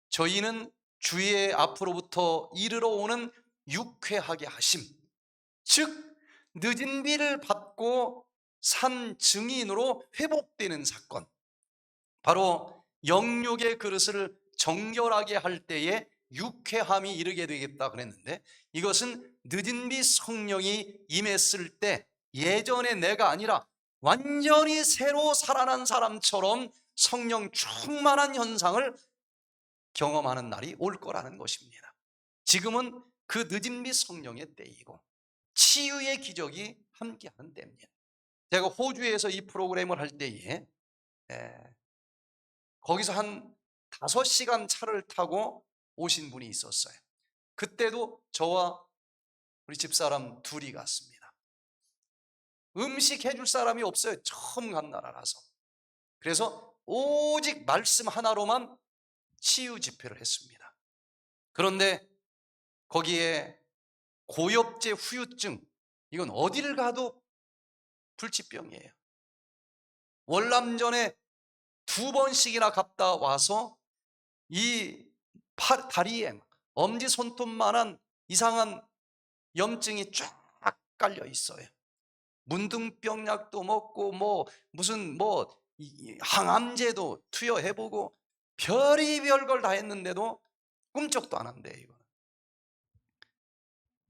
저희는 주의 앞으로부터 이르러 오는 육회하게 하심, 즉 늦은 비를 받고 산 증인으로 회복되는 사건, 바로 영육의 그릇을 정결하게 할 때에 육회함이 이르게 되겠다 그랬는데, 이것은 늦은 비 성령이 임했을 때 예전의 내가 아니라 완전히 새로 살아난 사람처럼 성령 충만한 현상을 경험하는 날이 올 거라는 것입니다. 지금은 그 늦은 비 성령의 때이고 치유의 기적이 함께하는 때입니다. 제가 호주에서 이 프로그램을 할 때에 거기서 한 5시간 차를 타고 오신 분이 있었어요. 그때도 저와 우리 집사람 둘이 갔습니다. 음식 해줄 사람이 없어요. 처음 간 나라라서. 그래서 오직 말씀 하나로만 치유 집회를 했습니다. 그런데 거기에 고엽제 후유증, 이건 어디를 가도 불치병이에요. 월남전에 2번씩이나 갔다 와서 이 다리에 엄지손톱만한 이상한 염증이 쫙 깔려 있어요. 문둥병약도 먹고 무슨 항암제도 투여해보고 별의별 걸 다 했는데도 꿈쩍도 안 한대요, 이거.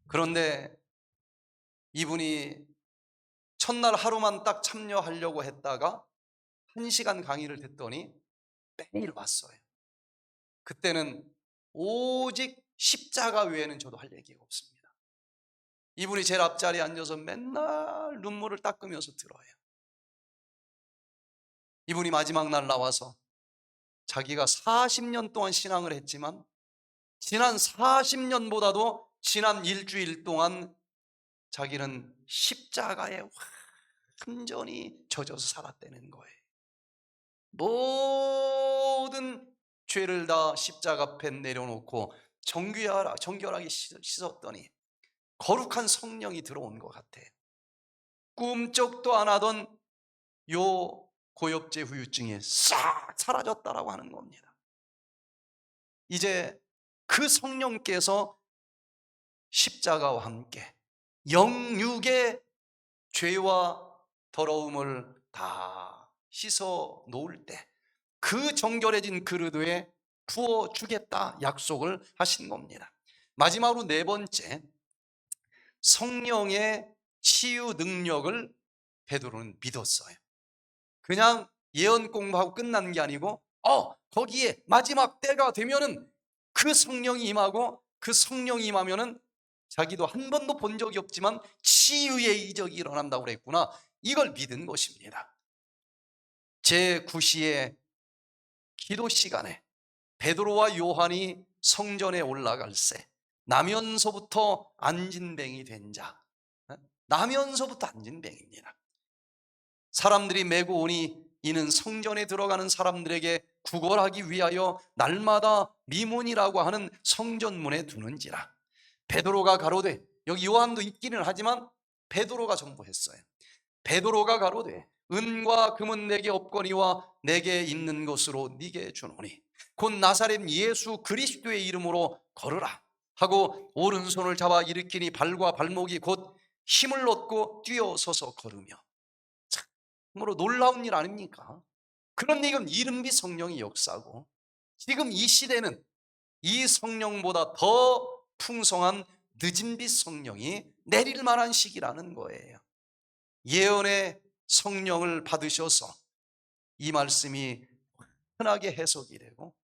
그런데 이분이 첫날 하루만 딱 참여하려고 했다가 1시간 강의를 듣더니 매일 왔어요. 그때는 오직 십자가 외에는 저도 할 얘기가 없습니다. 이분이 제일 앞자리에 앉아서 맨날 눈물을 닦으면서 들어요. 이분이 마지막 날 나와서 자기가 40년 동안 신앙을 했지만 지난 40년보다도 지난 일주일 동안 자기는 십자가에 완전히 젖어서 살았다는 거예요. 모든 죄를 다 십자가 앞에 내려놓고 정결하게 씻었더니 거룩한 성령이 들어온 것 같아요. 꿈쩍도 안 하던 요 고엽제 후유증이 싹 사라졌다라고 하는 겁니다. 이제 그 성령께서 십자가와 함께 영육의 죄와 더러움을 다 씻어 놓을 때 그 정결해진 그릇 위에 부어 주겠다 약속을 하신 겁니다. 마지막으로 네 번째, 성령의 치유 능력을 베드로는 믿었어요. 그냥 예언 공부하고 끝난 게 아니고 거기에 마지막 때가 되면은 그 성령이 임하고, 그 성령이 임하면은 자기도 한 번도 본 적이 없지만 치유의 이적이 일어난다고 그랬구나, 이걸 믿은 것입니다. 제9시의 기도 시간에 베드로와 요한이 성전에 올라갈새 나면서부터 안진뱅이 된 자, 나면서부터 안진뱅이입니다. 사람들이 메고 오니 이는 성전에 들어가는 사람들에게 구걸하기 위하여 날마다 미문이라고 하는 성전문에 두는지라. 베드로가 가로되, 여기 요한도 있기는 하지만 베드로가 전부 했어요. 베드로가 가로되 은과 금은 내게 없거니와 내게 있는 것으로 네게 주노니 곧 나사렛 예수 그리스도의 이름으로 걸으라 하고 오른손을 잡아 일으키니 발과 발목이 곧 힘을 얻고 뛰어서서 걸으며. 참으로 놀라운 일 아닙니까? 그런 얘기는 이른비 성령이 역사고, 지금 이 시대는 이 성령보다 더 풍성한 늦은빛 성령이 내릴 만한 시기라는 거예요. 예언의 성령을 받으셔서 이 말씀이 흔하게 해석이 되고,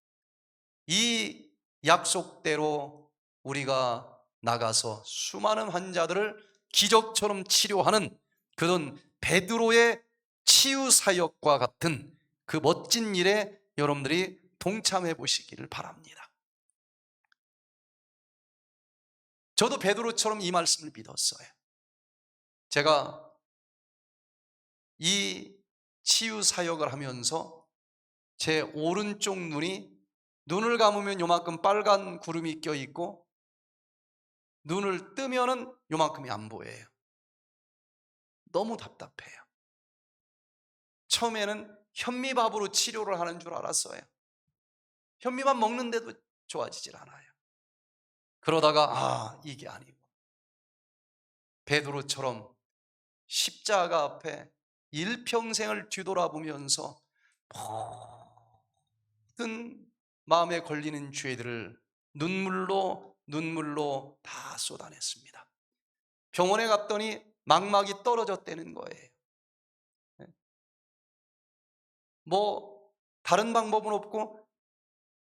이 약속대로 우리가 나가서 수많은 환자들을 기적처럼 치료하는 그런 베드로의 치유 사역과 같은 그 멋진 일에 여러분들이 동참해 보시기를 바랍니다. 저도 베드로처럼 이 말씀을 믿었어요. 제가 이 치유 사역을 하면서 제 오른쪽 눈을 감으면 요만큼 빨간 구름이 껴있고 눈을 뜨면은 요만큼이 안 보여요. 너무 답답해요. 처음에는 현미밥으로 치료를 하는 줄 알았어요. 현미밥 먹는데도 좋아지질 않아요. 그러다가 이게 아니고 베드로처럼 십자가 앞에 일평생을 뒤돌아보면서 모든 마음에 걸리는 죄들을 눈물로 다 쏟아냈습니다. 병원에 갔더니 망막이 떨어졌다는 거예요. 뭐 다른 방법은 없고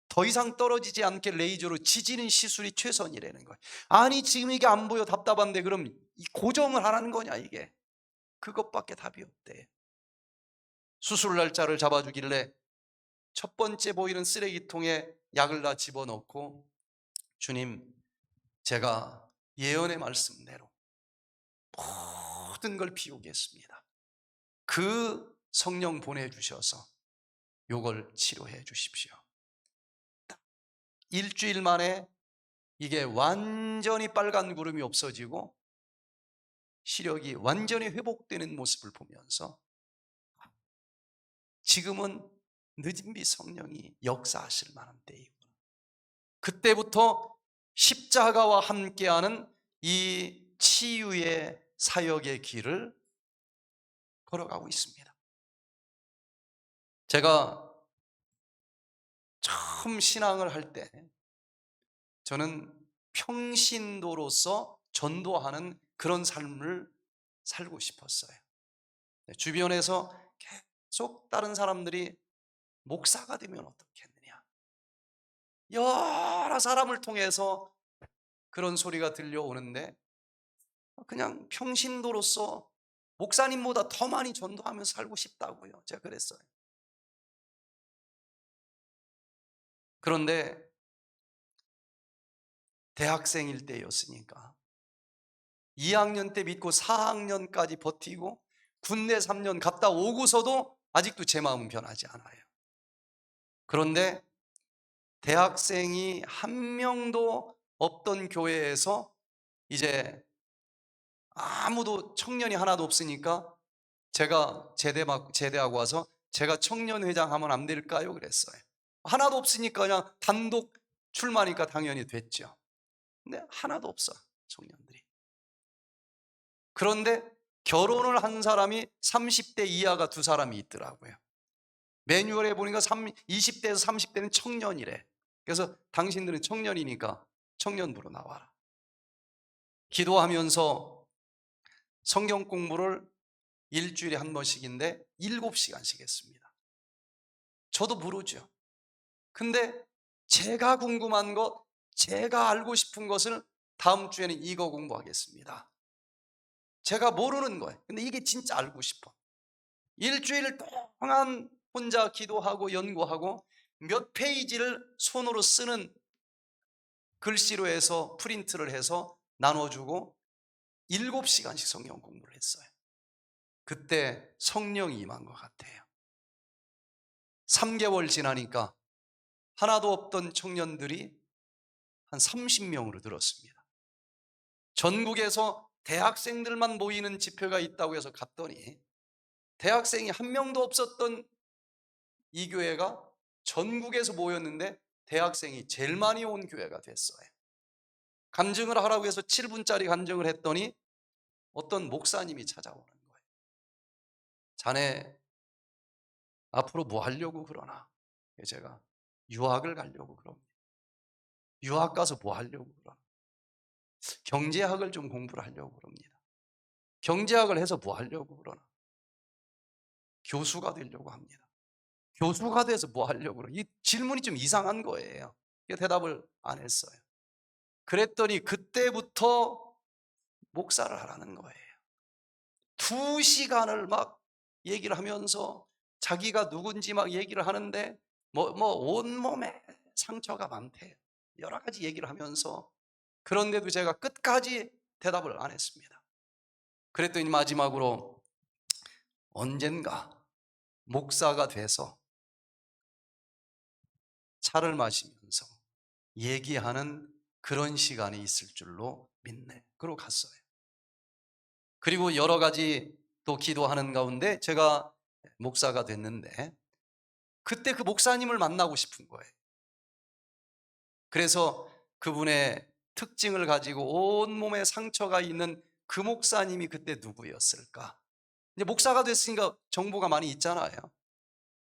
더 이상 떨어지지 않게 레이저로 지지는 시술이 최선이라는 거예요. 아니 지금 이게 안 보여 답답한데 그럼 이 고정을 하라는 거냐 이게. 그것밖에 답이 없대. 수술 날짜를 잡아주길래 첫 번째 보이는 쓰레기통에 약을 다 집어넣고, 주님 제가 예언의 말씀대로 모든 걸 비우겠습니다. 그 성령 보내주셔서 요걸 치료해 주십시오. 일주일 만에 이게 완전히 빨간 구름이 없어지고 시력이 완전히 회복되는 모습을 보면서 지금은 늦은비 성령이 역사하실 만한 때이구나. 그때부터 십자가와 함께하는 이 치유의 사역의 길을 걸어가고 있습니다. 제가 처음 신앙을 할 때 저는 평신도로서 전도하는 그런 삶을 살고 싶었어요. 주변에서 계속 다른 사람들이 목사가 되면 어떻겠느냐, 여러 사람을 통해서 그런 소리가 들려오는데 그냥 평신도로서 목사님보다 더 많이 전도하면서 살고 싶다고요. 제가 그랬어요. 그런데 대학생일 때였으니까 2학년 때 믿고 4학년까지 버티고 군대 3년 갔다 오고서도 아직도 제 마음은 변하지 않아요. 그런데 대학생이 한 명도 없던 교회에서 이제 아무도 청년이 하나도 없으니까 제가 제대하고 와서 제가 청년회장 하면 안 될까요? 그랬어요. 하나도 없으니까 그냥 단독 출마니까 당연히 됐죠. 근데 하나도 없어, 청년들이. 그런데 결혼을 한 사람이 30대 이하가 2사람이 있더라고요. 매뉴얼에 보니까 20대에서 30대는 청년이래. 그래서 당신들은 청년이니까 청년부로 나와라. 기도하면서 성경 공부를 일주일에 한 번씩인데 7시간씩 했습니다. 저도 모르죠. 근데 제가 궁금한 것, 제가 알고 싶은 것을 다음 주에는 이거 공부하겠습니다. 제가 모르는 거예요. 근데 이게 진짜 알고 싶어. 일주일 동안 혼자 기도하고 연구하고 몇 페이지를 손으로 쓰는 글씨로 해서 프린트를 해서 나눠주고 7시간씩 성경 공부를 했어요. 그때 성령이 임한 것 같아요. 3개월 지나니까 하나도 없던 청년들이 한 30명으로 늘었습니다. 전국에서 대학생들만 모이는 집회가 있다고 해서 갔더니 대학생이 한 명도 없었던 이 교회가 전국에서 모였는데 대학생이 제일 많이 온 교회가 됐어요. 간증을 하라고 해서 7분짜리 간증을 했더니 어떤 목사님이 찾아오는 거예요. 자네 앞으로 뭐 하려고 그러나? 제가 유학을 가려고 그럽니다. 유학 가서 뭐 하려고 그러나? 경제학을 좀 공부를 하려고 그럽니다. 경제학을 해서 뭐 하려고 그러나? 교수가 되려고 합니다. 교수가 돼서 뭐 하려고 그러나? 이 질문이 좀 이상한 거예요. 대답을 안 했어요. 그랬더니 그때부터 목사를 하라는 거예요. 2시간을 막 얘기를 하면서 자기가 누군지 막 얘기를 하는데 온몸에 상처가 많대요. 여러 가지 얘기를 하면서 그런데도 제가 끝까지 대답을 안 했습니다. 그랬더니 마지막으로 언젠가 목사가 돼서 차를 마시면서 얘기하는 그런 시간이 있을 줄로 믿네. 그러고 갔어요. 그리고 여러 가지 또 기도하는 가운데 제가 목사가 됐는데 그때 그 목사님을 만나고 싶은 거예요. 그래서 그분의 특징을 가지고 온몸에 상처가 있는 그 목사님이 그때 누구였을까? 이제 목사가 됐으니까 정보가 많이 있잖아요.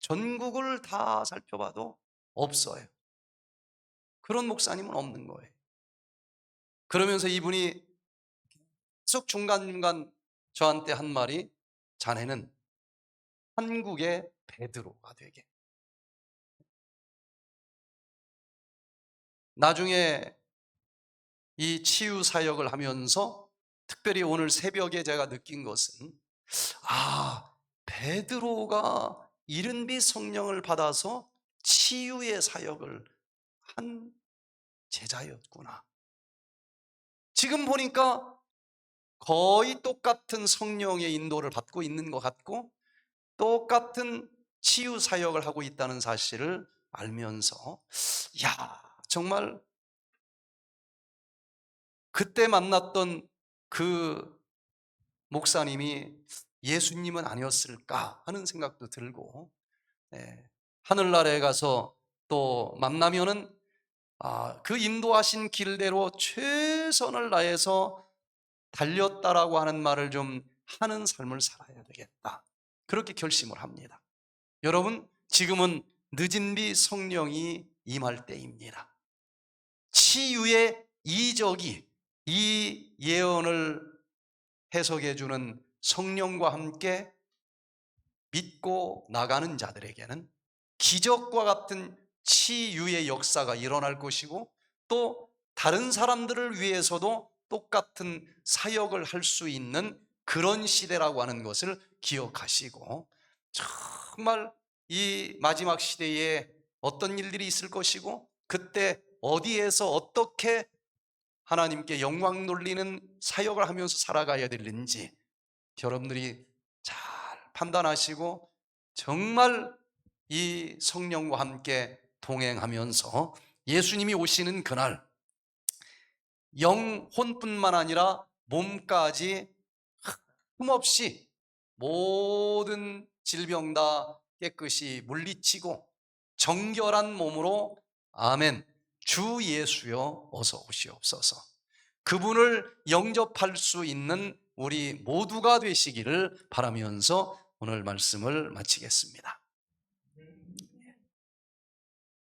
전국을 다 살펴봐도 없어요. 그런 목사님은 없는 거예요. 그러면서 이분이 계속 중간중간 저한테 한 말이 자네는 한국의 베드로가 되게. 나중에 이 치유 사역을 하면서 특별히 오늘 새벽에 제가 느낀 것은 베드로가 이른비 성령을 받아서 치유의 사역을 한 제자였구나. 지금 보니까 거의 똑같은 성령의 인도를 받고 있는 것 같고 똑같은 치유 사역을 하고 있다는 사실을 알면서 정말 그때 만났던 그 목사님이 예수님은 아니었을까 하는 생각도 들고 하늘나라에 가서 또 만나면은 그 인도하신 길대로 최선을 다해서 달렸다라고 하는 말을 좀 하는 삶을 살아야 되겠다. 그렇게 결심을 합니다. 여러분, 지금은 늦은 비 성령이 임할 때입니다. 치유의 이적이 이 예언을 해석해 주는 성령과 함께 믿고 나가는 자들에게는 기적과 같은 치유의 역사가 일어날 것이고 또 다른 사람들을 위해서도 똑같은 사역을 할 수 있는 그런 시대라고 하는 것을 기억하시고 정말 이 마지막 시대에 어떤 일들이 있을 것이고 그때 어디에서 어떻게 하나님께 영광 돌리는 사역을 하면서 살아가야 되는지 여러분들이 잘 판단하시고 정말 이 성령과 함께 동행하면서 예수님이 오시는 그날 영혼뿐만 아니라 몸까지 흠없이 모든 질병 다 깨끗이 물리치고 정결한 몸으로 아멘 주 예수여 어서 오시옵소서. 그분을 영접할 수 있는 우리 모두가 되시기를 바라면서 오늘 말씀을 마치겠습니다.